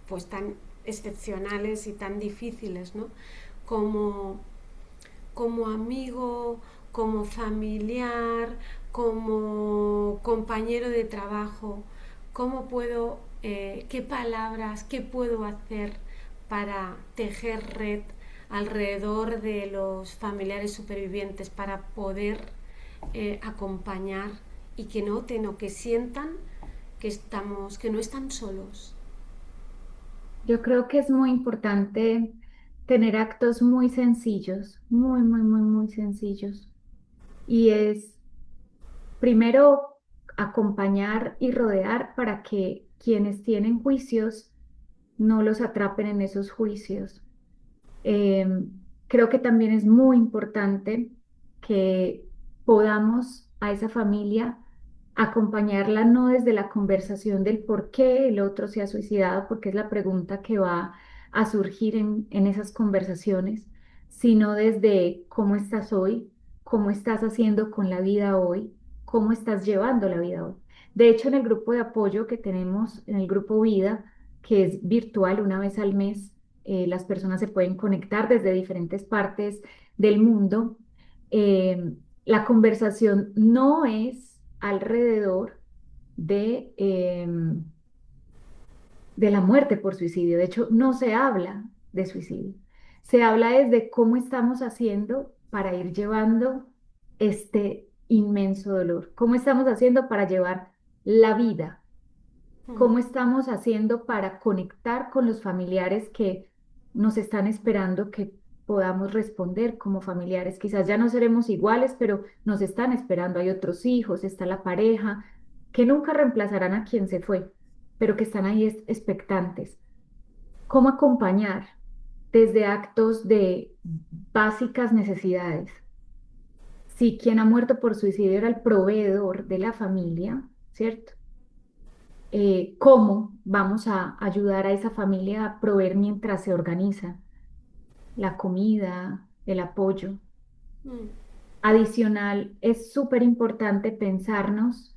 Speaker 1: pues tan excepcionales y tan difíciles, ¿no? Como, como amigo, como familiar, como compañero de trabajo, cómo puedo, qué palabras, qué puedo hacer para tejer red alrededor de los familiares supervivientes para poder acompañar y que noten o que sientan que estamos, que no están solos.
Speaker 2: Yo creo que es muy importante tener actos muy sencillos, muy, muy, muy, muy sencillos. Y es primero acompañar y rodear para que quienes tienen juicios no los atrapen en esos juicios. Creo que también es muy importante que podamos a esa familia acompañarla no desde la conversación del por qué el otro se ha suicidado, porque es la pregunta que va a surgir en esas conversaciones, sino desde cómo estás hoy, cómo estás haciendo con la vida hoy, cómo estás llevando la vida hoy. De hecho, en el grupo de apoyo que tenemos, en el grupo Vida, que es virtual una vez al mes, las personas se pueden conectar desde diferentes partes del mundo. La conversación no es alrededor de la muerte por suicidio. De hecho, no se habla de suicidio. Se habla desde cómo estamos haciendo para ir llevando este inmenso dolor. ¿Cómo estamos haciendo para llevar la vida? ¿Cómo estamos haciendo para conectar con los familiares que nos están esperando que podamos responder como familiares? Quizás ya no seremos iguales, pero nos están esperando. Hay otros hijos, está la pareja, que nunca reemplazarán a quien se fue, pero que están ahí expectantes. ¿Cómo acompañar desde actos de básicas necesidades? Si quien ha muerto por suicidio era el proveedor de la familia, ¿cierto? ¿Cómo vamos a ayudar a esa familia a proveer mientras se organiza la comida, el apoyo?
Speaker 1: Mm.
Speaker 2: Adicional, es súper importante pensarnos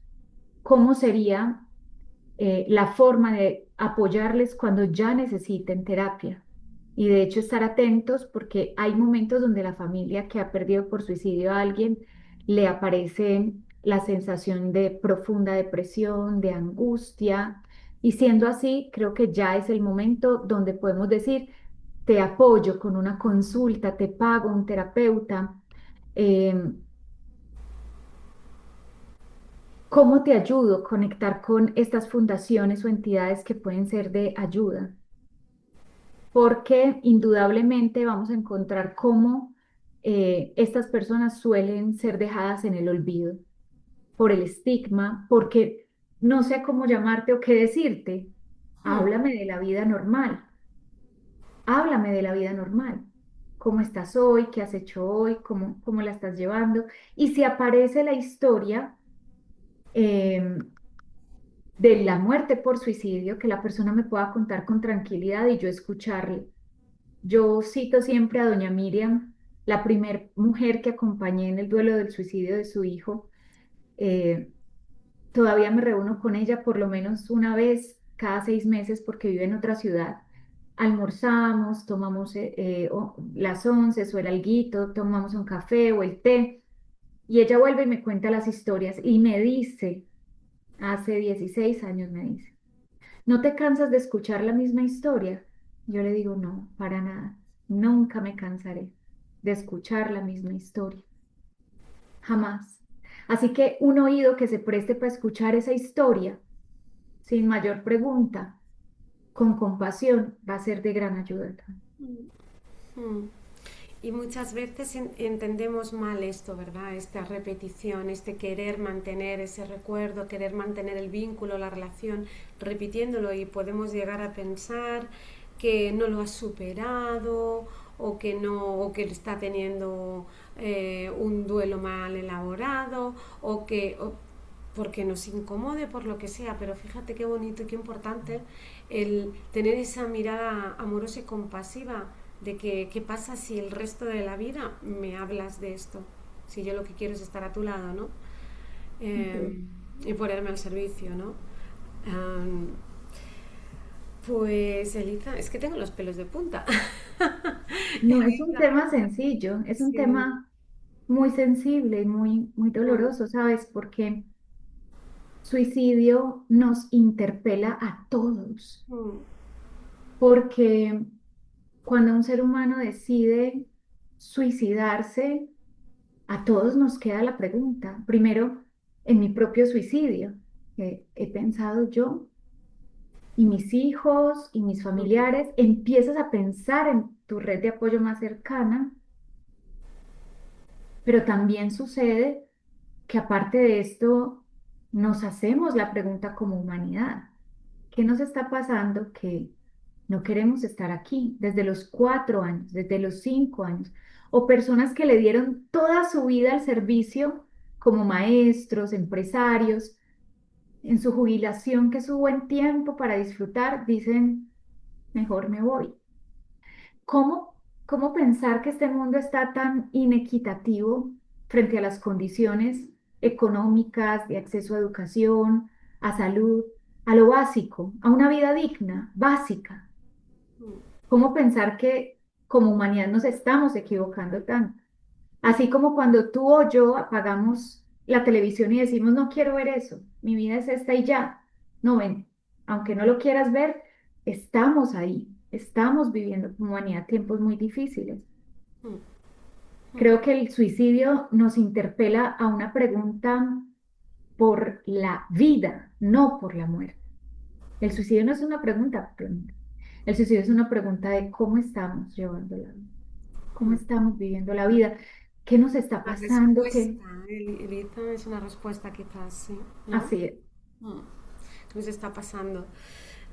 Speaker 2: cómo sería la forma de apoyarles cuando ya necesiten terapia. Y de hecho estar atentos porque hay momentos donde la familia que ha perdido por suicidio a alguien le aparece la sensación de profunda depresión, de angustia. Y siendo así, creo que ya es el momento donde podemos decir, te apoyo con una consulta, te pago un terapeuta. Eh, ¿Cómo te ayudo a conectar con estas fundaciones o entidades que pueden ser de ayuda? Porque indudablemente vamos a encontrar cómo estas personas suelen ser dejadas en el olvido por el estigma, porque no sé cómo llamarte o qué decirte.
Speaker 1: Hmm.
Speaker 2: Háblame de la vida normal, háblame de la vida normal. ¿Cómo estás hoy? ¿Qué has hecho hoy? ¿Cómo la estás llevando? Y si aparece la historia de la muerte por suicidio, que la persona me pueda contar con tranquilidad y yo escucharle. Yo cito siempre a doña Miriam, la primer mujer que acompañé en el duelo del suicidio de su hijo. Eh, Todavía me reúno con ella por lo menos una vez cada 6 meses porque vive en otra ciudad. Almorzamos, tomamos las 11 o el alguito, tomamos un café o el té y ella vuelve y me cuenta las historias y me dice, hace 16 años me dice, ¿no te cansas de escuchar la misma historia? Yo le digo, no, para nada. Nunca me cansaré de escuchar la misma historia. Jamás. Así que un oído que se preste para escuchar esa historia, sin mayor pregunta, con compasión, va a ser de gran ayuda también.
Speaker 1: Hmm. Y muchas veces entendemos mal esto, ¿verdad? Esta repetición, este querer mantener ese recuerdo, querer mantener el vínculo, la relación, repitiéndolo y podemos llegar a pensar que no lo ha superado o que no, o que está teniendo un duelo mal elaborado porque nos incomode por lo que sea, pero fíjate qué bonito y qué importante el tener esa mirada amorosa y compasiva de que qué pasa si el resto de la vida me hablas de esto, si yo lo que quiero es estar a tu lado, ¿no? Eh,
Speaker 2: Sí.
Speaker 1: y ponerme al servicio, ¿no? Um, pues Elisa, es que tengo los pelos de punta.
Speaker 2: No es un
Speaker 1: Elisa,
Speaker 2: tema sencillo, es un
Speaker 1: sí.
Speaker 2: tema muy sensible y muy
Speaker 1: Mm,
Speaker 2: doloroso, ¿sabes? Porque suicidio nos interpela a todos.
Speaker 1: mm,
Speaker 2: Porque cuando un ser humano decide suicidarse, a todos nos queda la pregunta. Primero, en mi propio suicidio, que he pensado yo y mis hijos y mis
Speaker 1: mm,
Speaker 2: familiares, empiezas a pensar en tu red de apoyo más cercana, pero también sucede que aparte de esto, nos hacemos la pregunta como humanidad. ¿Qué nos está pasando que no queremos estar aquí desde los 4 años, desde los 5 años? O personas que le dieron toda su vida al servicio como maestros, empresarios, en su jubilación, que es su buen tiempo para disfrutar, dicen, mejor me voy. ¿Cómo pensar que este mundo está tan inequitativo frente a las condiciones económicas, de acceso a educación, a salud, a lo básico, a una vida digna, básica?
Speaker 1: mm.
Speaker 2: ¿Cómo pensar que como humanidad nos estamos equivocando tanto? Así como cuando tú o yo apagamos la televisión y decimos, no quiero ver eso, mi vida es esta y ya. No ven, aunque no lo quieras ver, estamos ahí, estamos viviendo como humanidad tiempos muy difíciles.
Speaker 1: Mm, mm.
Speaker 2: Creo que el suicidio nos interpela a una pregunta por la vida, no por la muerte. El suicidio no es una pregunta por la muerte. El suicidio es una pregunta de cómo estamos llevando la vida, cómo estamos viviendo la vida, qué nos está
Speaker 1: Una
Speaker 2: pasando, qué
Speaker 1: respuesta, Elisa, es una respuesta quizás, sí, ¿no?
Speaker 2: así es.
Speaker 1: Mm. ¿Qué nos está pasando?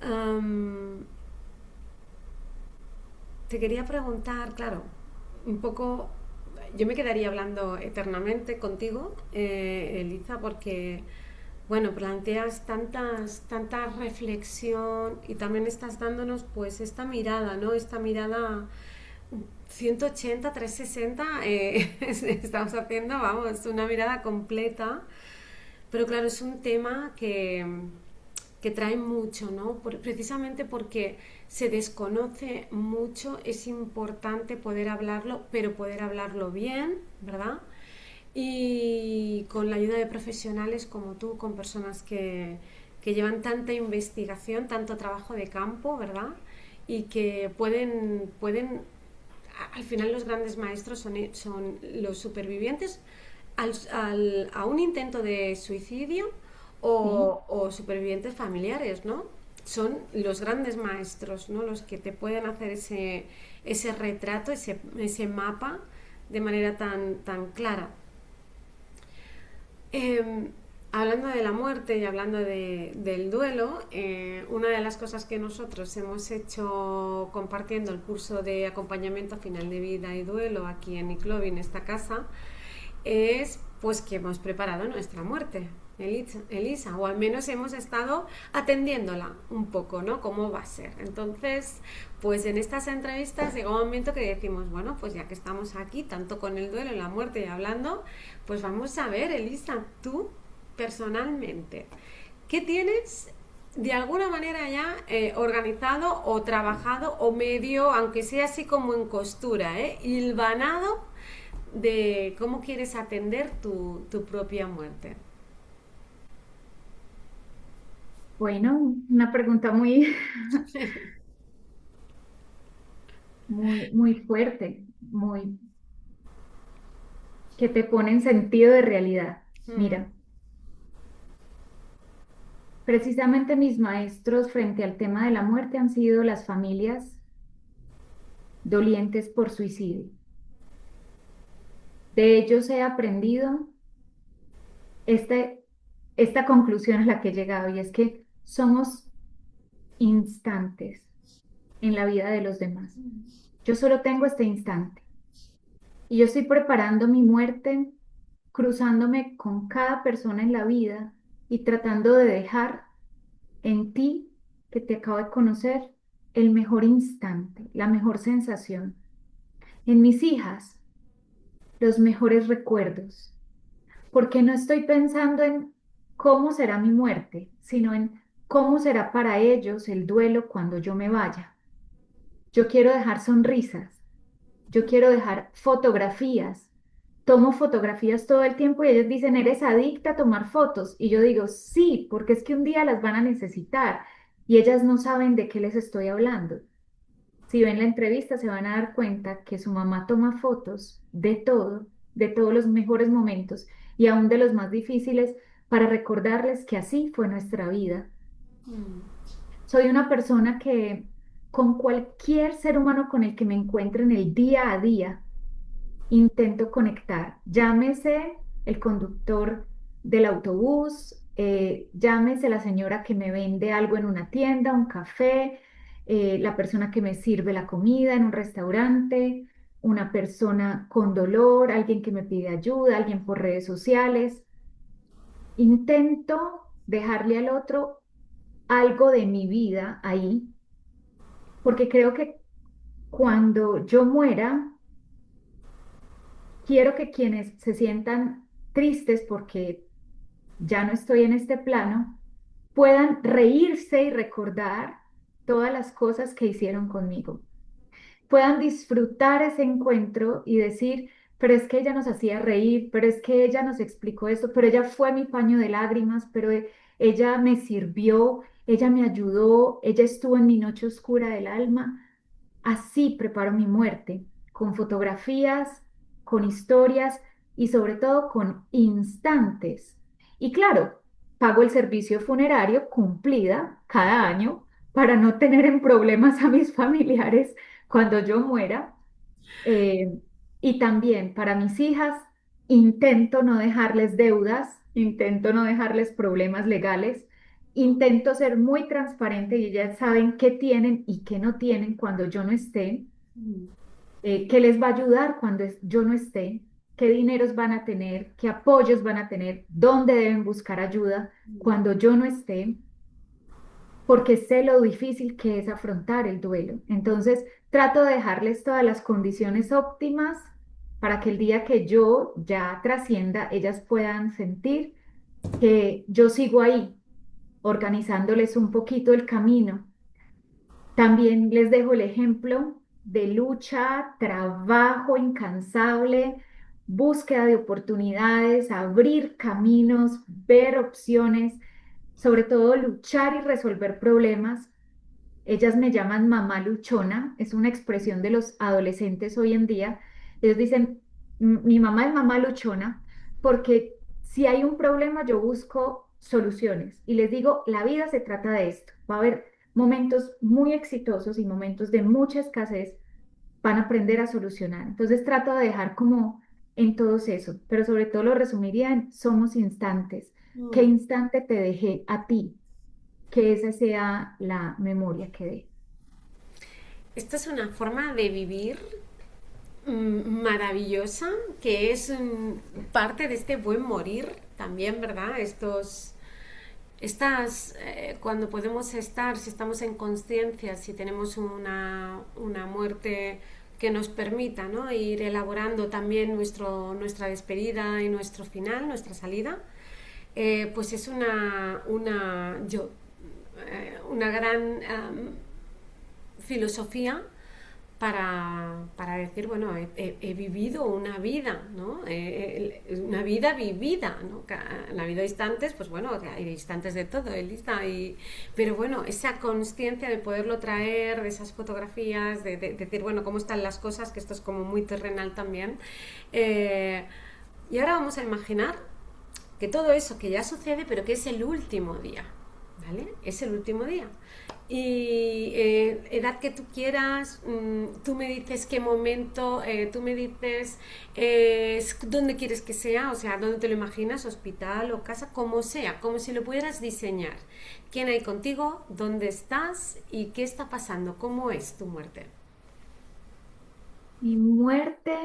Speaker 1: Am, Te quería preguntar, claro, un poco, yo me quedaría hablando eternamente contigo, Elisa, porque, bueno, planteas tanta reflexión y también estás dándonos pues esta mirada, ¿no? Esta mirada 180, 360, estamos haciendo, vamos, una mirada completa, pero claro, es un tema que trae mucho, ¿no? Precisamente porque se desconoce mucho, es importante poder hablarlo, pero poder hablarlo bien, ¿verdad? Y con la ayuda de profesionales como tú, con personas que llevan tanta investigación, tanto trabajo de campo, ¿verdad? y que al final los grandes maestros son los supervivientes a un intento de suicidio
Speaker 2: Sí.
Speaker 1: o supervivientes familiares, ¿no? Son los grandes maestros, ¿no? Los que te pueden hacer ese retrato, ese mapa de manera tan clara. Eh, Hablando de la muerte y hablando del duelo, una de las cosas que nosotros hemos hecho compartiendo el curso de acompañamiento a final de vida y duelo aquí en Iclovi, en esta casa, es pues que hemos preparado nuestra muerte, Elisa, o al menos hemos estado atendiéndola un poco, ¿no? ¿Cómo va a ser? Entonces, pues en estas entrevistas llega un momento que decimos, bueno, pues ya que estamos aquí, tanto con el duelo, la muerte y hablando, pues vamos a ver, Elisa, tú personalmente, ¿qué tienes de alguna manera ya organizado o trabajado o medio, aunque sea así como en costura, hilvanado de cómo quieres atender tu propia muerte?
Speaker 2: Bueno, una pregunta muy, muy fuerte, muy, que te pone en sentido de realidad.
Speaker 1: Mm,
Speaker 2: Mira, precisamente mis maestros frente al tema de la muerte han sido las familias dolientes por suicidio. De ellos he aprendido este, esta conclusión a la que he llegado y es que somos instantes en la vida de los demás. Yo solo tengo este instante y yo estoy preparando mi muerte, cruzándome con cada persona en la vida y tratando de dejar en ti, que te acabo de conocer, el mejor instante, la mejor sensación. En mis hijas, los mejores recuerdos, porque no estoy pensando en cómo será mi muerte, sino en cómo será para ellos el duelo cuando yo me vaya. Yo quiero dejar sonrisas, yo quiero dejar fotografías. Tomo fotografías todo el tiempo y ellos dicen, eres adicta a tomar fotos. Y yo digo, sí, porque es que un día las van a necesitar y ellas no saben de qué les estoy hablando. Si ven la entrevista, se van a dar cuenta que su mamá toma fotos de todo, de todos los mejores momentos y aún de los más difíciles para recordarles que así fue nuestra vida.
Speaker 1: mm,
Speaker 2: Soy una persona que con cualquier ser humano con el que me encuentre en el día a día, intento conectar. Llámese el conductor del autobús, llámese la señora que me vende algo en una tienda, un café, la persona que me sirve la comida en un restaurante, una persona con dolor, alguien que me pide ayuda, alguien por redes sociales. Intento dejarle al otro algo de mi vida ahí, porque creo que cuando yo muera, quiero que quienes se sientan tristes porque ya no estoy en este plano, puedan reírse y recordar todas las cosas que hicieron conmigo, puedan disfrutar ese encuentro y decir, pero es que ella nos hacía reír, pero es que ella nos explicó esto, pero ella fue mi paño de lágrimas, pero ella me sirvió, ella me ayudó, ella estuvo en mi noche oscura del alma. Así preparo mi muerte, con fotografías, con historias y sobre todo con instantes. Y claro, pago el servicio funerario cumplida cada año para no tener en problemas a mis familiares cuando yo muera. Eh, y también para mis hijas, intento no dejarles deudas, intento no dejarles problemas legales, intento ser muy transparente y ellas saben qué tienen y qué no tienen cuando yo no esté,
Speaker 1: mm,
Speaker 2: qué les va a ayudar cuando yo no esté, qué dineros van a tener, qué apoyos van a tener, dónde deben buscar ayuda cuando yo no esté porque sé lo difícil que es afrontar el duelo. Entonces, trato de dejarles todas las condiciones óptimas para que el día que yo ya trascienda, ellas puedan sentir que yo sigo ahí, organizándoles un poquito el camino. También les dejo el ejemplo de lucha, trabajo incansable, búsqueda de oportunidades, abrir caminos, ver opciones, sobre todo luchar y resolver problemas ellas me llaman mamá luchona, es una expresión de los adolescentes hoy en día. Ellos dicen, Mi mamá es mamá luchona porque si hay un problema yo busco soluciones y les digo, la vida se trata de esto. Va a haber momentos muy exitosos y momentos de mucha escasez, van a aprender a solucionar. Entonces trato de dejar como en todos eso, pero sobre todo lo resumiría en somos instantes. ¿Qué
Speaker 1: Mm.
Speaker 2: instante te dejé a ti? Que esa sea la memoria que dé.
Speaker 1: Esto es una forma de vivir maravillosa, que es parte de este buen morir también, ¿verdad? Cuando podemos estar, si estamos en conciencia, si tenemos una muerte que nos permita, ¿no? Ir elaborando también nuestra despedida y nuestro final, nuestra salida, pues es una gran filosofía para decir, bueno, he vivido una vida, ¿no? Una vida vivida, ¿no? La vida de instantes, pues bueno, hay instantes de todo, Elisa, pero bueno, esa conciencia de poderlo traer, de esas fotografías, de decir, bueno, cómo están las cosas, que esto es como muy terrenal también. Eh, y ahora vamos a imaginar que todo eso que ya sucede, pero que es el último día, ¿vale? Es el último día. Y edad que tú quieras, tú me dices qué momento, tú me dices dónde quieres que sea, o sea, dónde te lo imaginas, hospital o casa, como sea, como si lo pudieras diseñar. ¿Quién hay contigo? ¿Dónde estás? ¿Y qué está pasando? ¿Cómo es tu muerte?
Speaker 2: Mi muerte,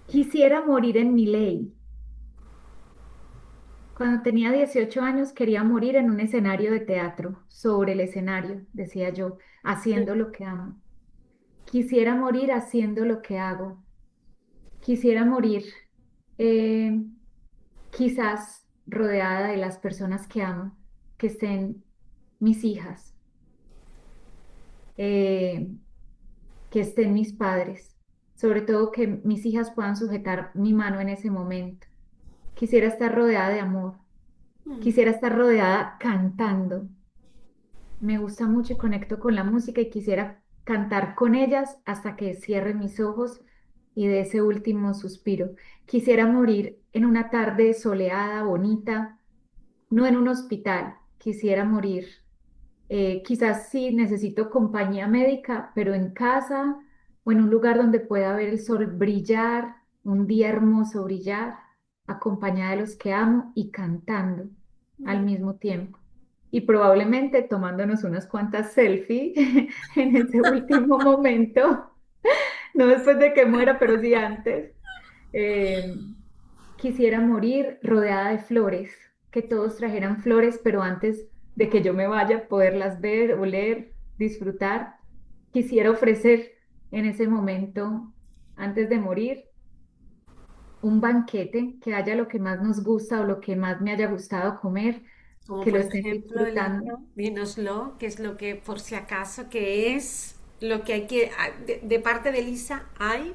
Speaker 2: quisiera morir en mi ley. Cuando tenía 18 años quería morir en un escenario de teatro, sobre el escenario, decía yo, haciendo lo que amo. Quisiera morir haciendo lo que hago. Quisiera morir eh, quizás rodeada de las personas que amo, que estén mis hijas, eh, que estén mis padres, sobre todo que mis hijas puedan sujetar mi mano en ese momento. Quisiera estar rodeada de amor, quisiera estar rodeada cantando. Me gusta mucho y conecto con la música y quisiera cantar con ellas hasta que cierre mis ojos y de ese último suspiro. Quisiera morir en una tarde soleada, bonita, no en un hospital. Quisiera morir. Quizás sí necesito compañía médica, pero en casa o en un lugar donde pueda ver el sol brillar, un día hermoso brillar, acompañada de los que amo y cantando al mismo tiempo. Y probablemente tomándonos unas cuantas selfies en ese último momento, no después de que muera, pero sí antes. Eh, Quisiera morir rodeada de flores, que todos trajeran flores, pero antes de que yo me vaya, poderlas ver, oler, disfrutar. Quisiera ofrecer en ese momento, antes de morir, un banquete, que haya lo que más nos gusta o lo que más me haya gustado comer,
Speaker 1: Como
Speaker 2: que lo
Speaker 1: por
Speaker 2: estén
Speaker 1: ejemplo,
Speaker 2: disfrutando.
Speaker 1: Elisa, dínoslo, qué es lo que, por si acaso, qué es lo que hay que, de parte de Elisa, hay.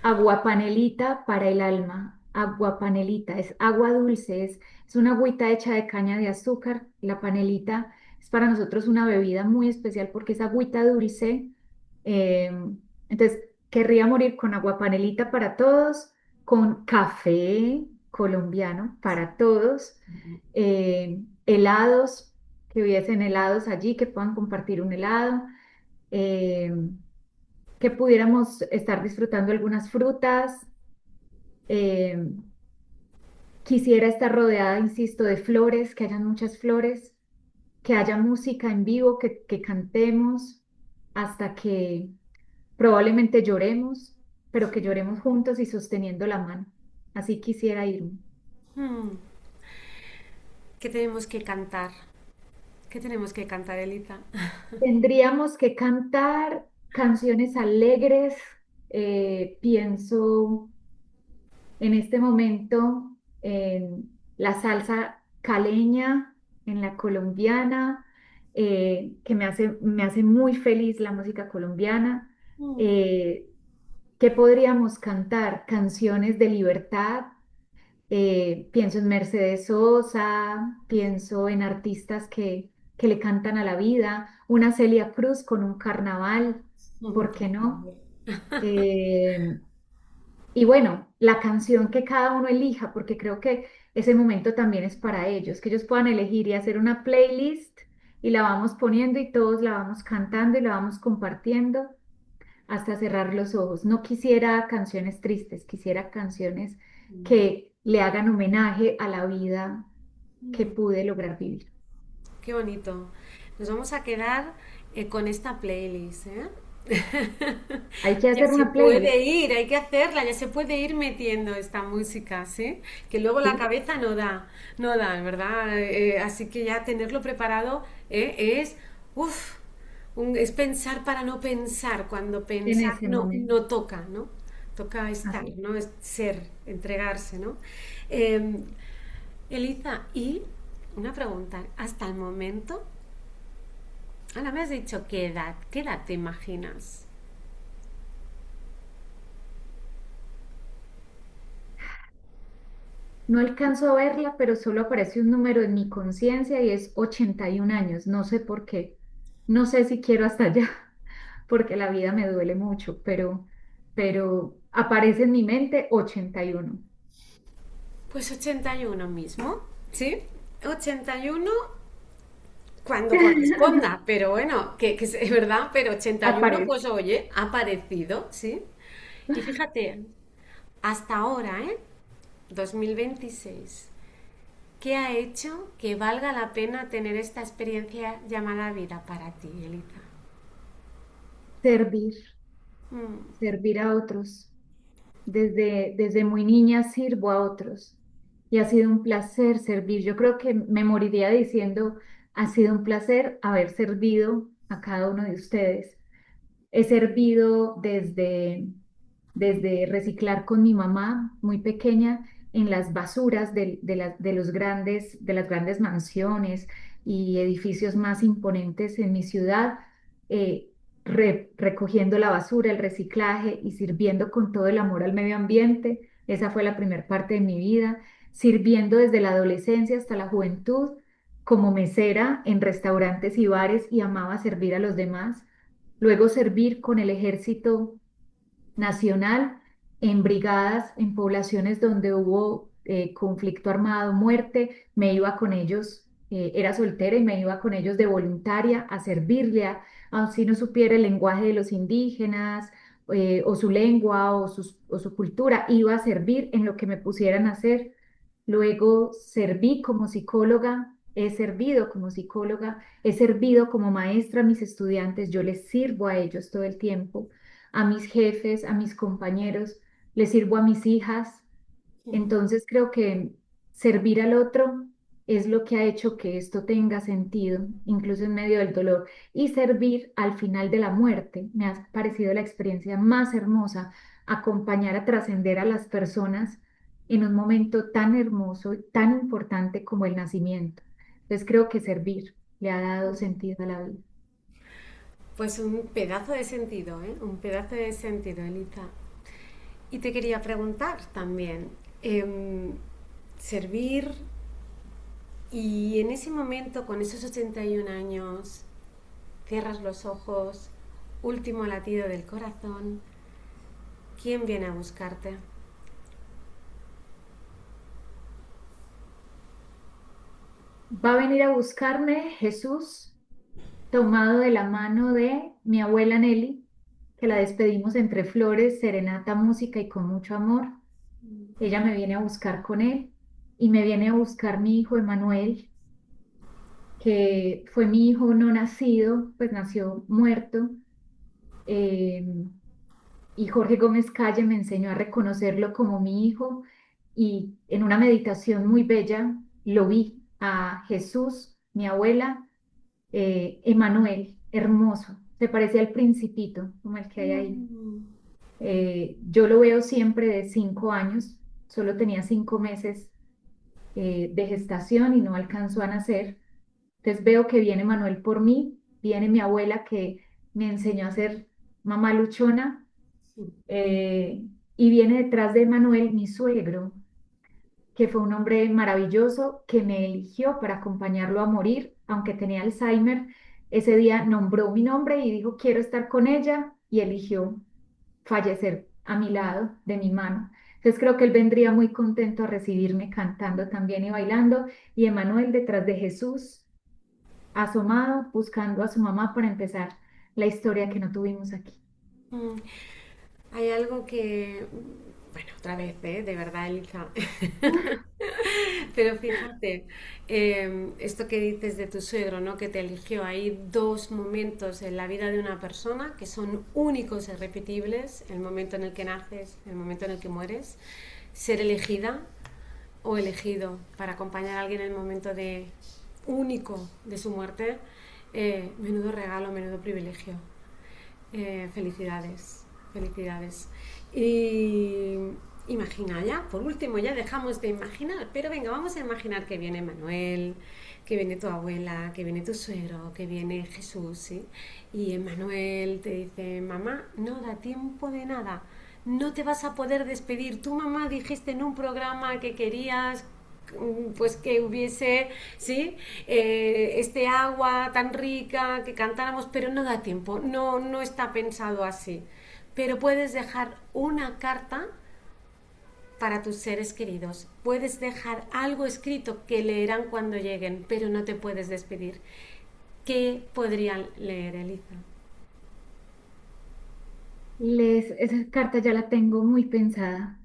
Speaker 2: Aguapanelita para el alma. Aguapanelita es agua dulce, es una agüita hecha de caña de azúcar. La panelita es para nosotros una bebida muy especial porque es agüita dulce. Eh, entonces, querría morir con aguapanelita para todos, con café colombiano para todos, helados, que hubiesen helados allí, que puedan compartir un helado. eh, que pudiéramos estar disfrutando algunas frutas. eh, Quisiera estar rodeada, insisto, de flores, que hayan muchas flores, que haya música en vivo, que cantemos hasta que probablemente lloremos, pero que lloremos juntos y sosteniendo la mano. Así quisiera irme.
Speaker 1: Hmm, ¿qué tenemos que cantar? ¿Qué tenemos que cantar, Elisa?
Speaker 2: Tendríamos que cantar canciones alegres. Pienso en este momento en la salsa caleña, en la colombiana, que me hace muy feliz la música colombiana.
Speaker 1: Hmm,
Speaker 2: Eh, ¿Qué podríamos cantar? Canciones de libertad, Pienso en Mercedes Sosa, pienso en artistas que le cantan a la vida, una Celia Cruz con un carnaval, ¿por
Speaker 1: Por
Speaker 2: qué no?
Speaker 1: favor.
Speaker 2: Eh, y bueno, la canción que cada uno elija, porque creo que ese momento también es para ellos, que ellos puedan elegir y hacer una playlist y la vamos poniendo y todos la vamos cantando y la vamos compartiendo hasta cerrar los ojos. No quisiera canciones tristes, quisiera canciones que le hagan homenaje a la vida que pude lograr vivir.
Speaker 1: Qué bonito. Nos vamos a quedar con esta playlist, ¿eh?
Speaker 2: Hay que
Speaker 1: Ya
Speaker 2: hacer
Speaker 1: se
Speaker 2: una
Speaker 1: puede
Speaker 2: playlist,
Speaker 1: ir, hay que hacerla, ya se puede ir metiendo esta música, ¿sí? Que luego la
Speaker 2: ¿sí?
Speaker 1: cabeza no da, ¿verdad? Así que ya tenerlo preparado es, uf, es pensar para no pensar, cuando
Speaker 2: En
Speaker 1: pensar
Speaker 2: ese momento.
Speaker 1: no toca, ¿no? Toca estar,
Speaker 2: Así es.
Speaker 1: ¿no? Es ser, entregarse, ¿no? Eh, Eliza, y una pregunta, hasta el momento, ahora me has dicho qué edad te imaginas?
Speaker 2: No alcanzo a verla, pero solo aparece un número en mi conciencia y es 81 años. No sé por qué. No sé si quiero hasta allá, porque la vida me duele mucho, pero aparece en mi mente 81.
Speaker 1: Pues 81 mismo, ¿sí? 81 cuando corresponda, pero bueno, que es verdad, pero 81
Speaker 2: Aparece.
Speaker 1: pues oye, ha aparecido, ¿sí? Y fíjate, hasta ahora, ¿eh? 2026, ¿qué ha hecho que valga la pena tener esta experiencia llamada vida para ti, Elisa?
Speaker 2: Servir,
Speaker 1: Mm,
Speaker 2: servir a otros. Desde muy niña sirvo a otros y ha sido un placer servir. Yo creo que me moriría diciendo, ha sido un placer haber servido a cada uno de ustedes. He servido desde reciclar con mi mamá muy pequeña en las basuras de las grandes mansiones y edificios más imponentes en mi ciudad, eh, recogiendo la basura, el reciclaje y sirviendo con todo el amor al medio ambiente. Esa fue la primera parte de mi vida, sirviendo desde la adolescencia hasta la juventud como mesera en restaurantes y bares y amaba servir a los demás. Luego servir con el ejército nacional en brigadas, en poblaciones donde hubo conflicto armado, muerte, me iba con ellos, era soltera y me iba con ellos de voluntaria a servirle, aun si no supiera el lenguaje de los indígenas o su lengua o su cultura, iba a servir en lo que me pusieran a hacer. Luego serví como psicóloga, he servido como psicóloga, he servido como maestra a mis estudiantes, yo les sirvo a ellos todo el tiempo, a mis jefes, a mis compañeros, les sirvo a mis hijas. Entonces creo que servir al otro es lo que ha hecho que esto tenga sentido, incluso en medio del dolor. Y servir al final de la muerte me ha parecido la experiencia más hermosa, acompañar a trascender a las personas en un momento tan hermoso y tan importante como el nacimiento. Entonces creo que servir le ha dado sentido a la vida.
Speaker 1: pues un pedazo de sentido, ¿eh? Un pedazo de sentido, Elisa. Y te quería preguntar también, servir y en ese momento, con esos 81 años, cierras los ojos, último latido del corazón, ¿quién viene a buscarte?
Speaker 2: Va a venir a buscarme Jesús tomado de la mano de mi abuela Nelly, que la despedimos entre flores, serenata, música y con mucho amor. Ella me viene a buscar con él y me viene a buscar mi hijo Emanuel, que fue mi hijo no nacido, pues nació muerto. eh, y Jorge Gómez Calle me enseñó a reconocerlo como mi hijo y en una meditación muy bella lo vi a Jesús, mi abuela, Emanuel, hermoso, se parecía al principito, como el que hay ahí.
Speaker 1: Mm.
Speaker 2: Yo lo veo siempre de 5 años, solo tenía 5 meses de gestación y no alcanzó a nacer. Entonces veo que viene Manuel por mí, viene mi abuela que me enseñó a ser mamá luchona y viene detrás de Manuel mi suegro, que fue un hombre maravilloso que me eligió para acompañarlo a morir, aunque tenía Alzheimer. Ese día nombró mi nombre y dijo, quiero estar con ella, y eligió fallecer a mi lado, de mi mano. Entonces creo que él vendría muy contento a recibirme cantando también y bailando, y Emanuel detrás de Jesús, asomado, buscando a su mamá para empezar la historia que no tuvimos aquí.
Speaker 1: Mm, Hay algo que, bueno, otra vez, de verdad, Elisa. Pero fíjate, esto que dices de tu suegro, ¿no? Que te eligió, hay dos momentos en la vida de una persona que son únicos e irrepetibles, el momento en el que naces, el momento en el que mueres, ser elegida o elegido para acompañar a alguien en el momento de único de su muerte, menudo regalo, menudo privilegio. Felicidades, felicidades. Y imagina ya, por último, ya dejamos de imaginar, pero venga, vamos a imaginar que viene Manuel, que viene tu abuela, que viene tu suegro, que viene Jesús, ¿sí? Y Manuel te dice, mamá, no da tiempo de nada, no te vas a poder despedir. Tu mamá dijiste en un programa que querías pues que hubiese, ¿sí? Este agua tan rica, que cantáramos, pero no da tiempo, no está pensado así. Pero puedes dejar una carta para tus seres queridos, puedes dejar algo escrito que leerán cuando lleguen, pero no te puedes despedir. ¿Qué podrían leer, Elisa?
Speaker 2: Esa carta ya la tengo muy pensada.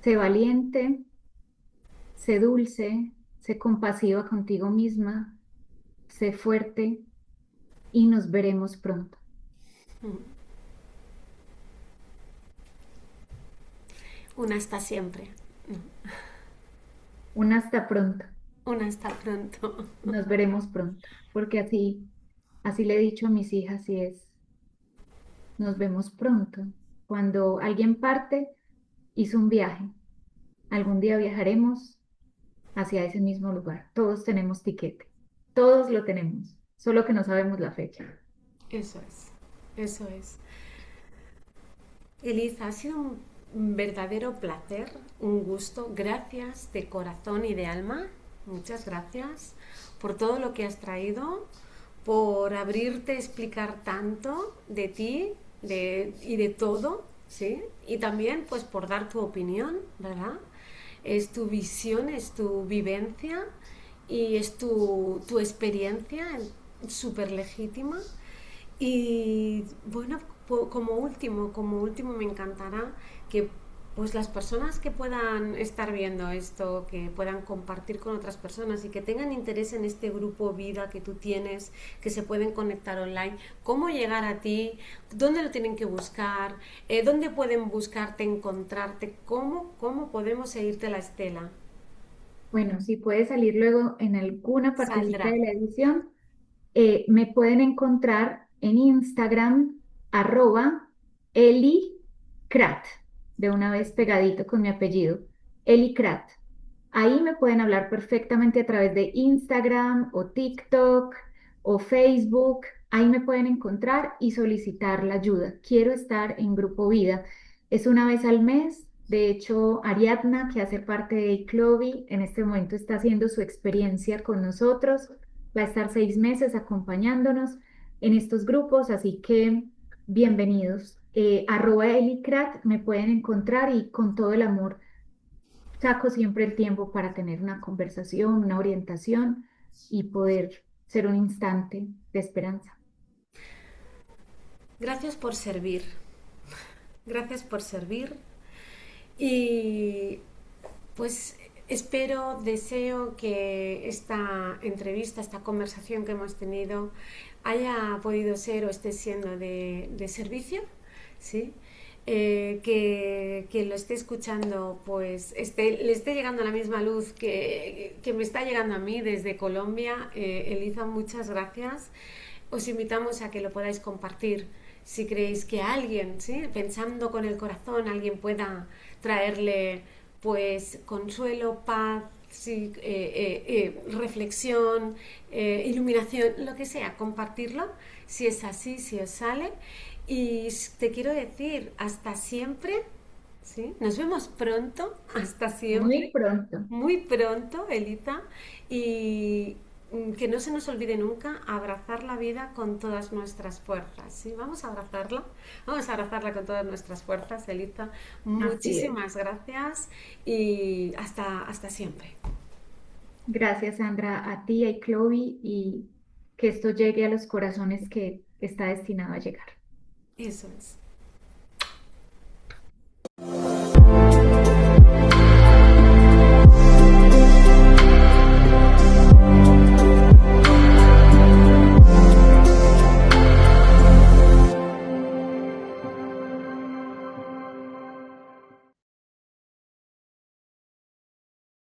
Speaker 2: Sé valiente, sé dulce, sé compasiva contigo misma, sé fuerte y nos veremos pronto.
Speaker 1: Una hasta siempre,
Speaker 2: Un hasta pronto,
Speaker 1: una hasta pronto.
Speaker 2: nos veremos pronto, porque así le he dicho a mis hijas y es, nos vemos pronto. Cuando alguien parte, hizo un viaje. Algún día viajaremos hacia ese mismo lugar. Todos tenemos tiquete, todos lo tenemos, solo que no sabemos la fecha.
Speaker 1: Eso es, eso es. Elisa, ha sido un verdadero placer, un gusto. Gracias de corazón y de alma. Muchas gracias por todo lo que has traído, por abrirte a explicar tanto de ti y de todo, ¿sí? Y también pues por dar tu opinión, ¿verdad? Es tu visión, es tu vivencia y es tu experiencia súper legítima. Y bueno, como último me encantará que pues las personas que puedan estar viendo esto, que puedan compartir con otras personas y que tengan interés en este grupo vida que tú tienes, que se pueden conectar online, cómo llegar a ti, dónde lo tienen que buscar, dónde pueden buscarte, encontrarte, cómo podemos seguirte la estela.
Speaker 2: Bueno, si puede salir luego en alguna partecita
Speaker 1: Saldrá.
Speaker 2: de la edición, me pueden encontrar en Instagram, @elicrat, de una vez pegadito con mi apellido, elicrat. Ahí me pueden hablar perfectamente a través de Instagram o TikTok o Facebook. Ahí me pueden encontrar y solicitar la ayuda. Quiero estar en Grupo Vida. Es una vez al mes. De hecho, Ariadna, que hace parte de Iclovi, en este momento está haciendo su experiencia con nosotros. Va a estar 6 meses acompañándonos en estos grupos, así que bienvenidos. @elicrat me pueden encontrar y con todo el amor saco siempre el tiempo para tener una conversación, una orientación y poder ser un instante de esperanza.
Speaker 1: Gracias por servir. Gracias por servir. Y pues espero, deseo que esta entrevista, esta conversación que hemos tenido haya podido ser o esté siendo de servicio, ¿sí? Que lo esté escuchando, pues le esté llegando la misma luz que me está llegando a mí desde Colombia. Elisa, muchas gracias. Os invitamos a que lo podáis compartir si creéis que alguien, ¿sí? Pensando con el corazón, alguien pueda traerle pues consuelo, paz, sí, reflexión, iluminación, lo que sea, compartirlo, si es así, si os sale. Y te quiero decir, hasta siempre, ¿sí? Nos vemos pronto, hasta
Speaker 2: Muy
Speaker 1: siempre,
Speaker 2: pronto.
Speaker 1: muy pronto, Elita, y que no se nos olvide nunca abrazar la vida con todas nuestras fuerzas, ¿sí? Vamos a abrazarla con todas nuestras fuerzas, Elita.
Speaker 2: Así es.
Speaker 1: Muchísimas gracias y hasta siempre.
Speaker 2: Gracias, Sandra, a ti, a Chloe, y que esto llegue a los corazones que está destinado a llegar.
Speaker 1: Eso es.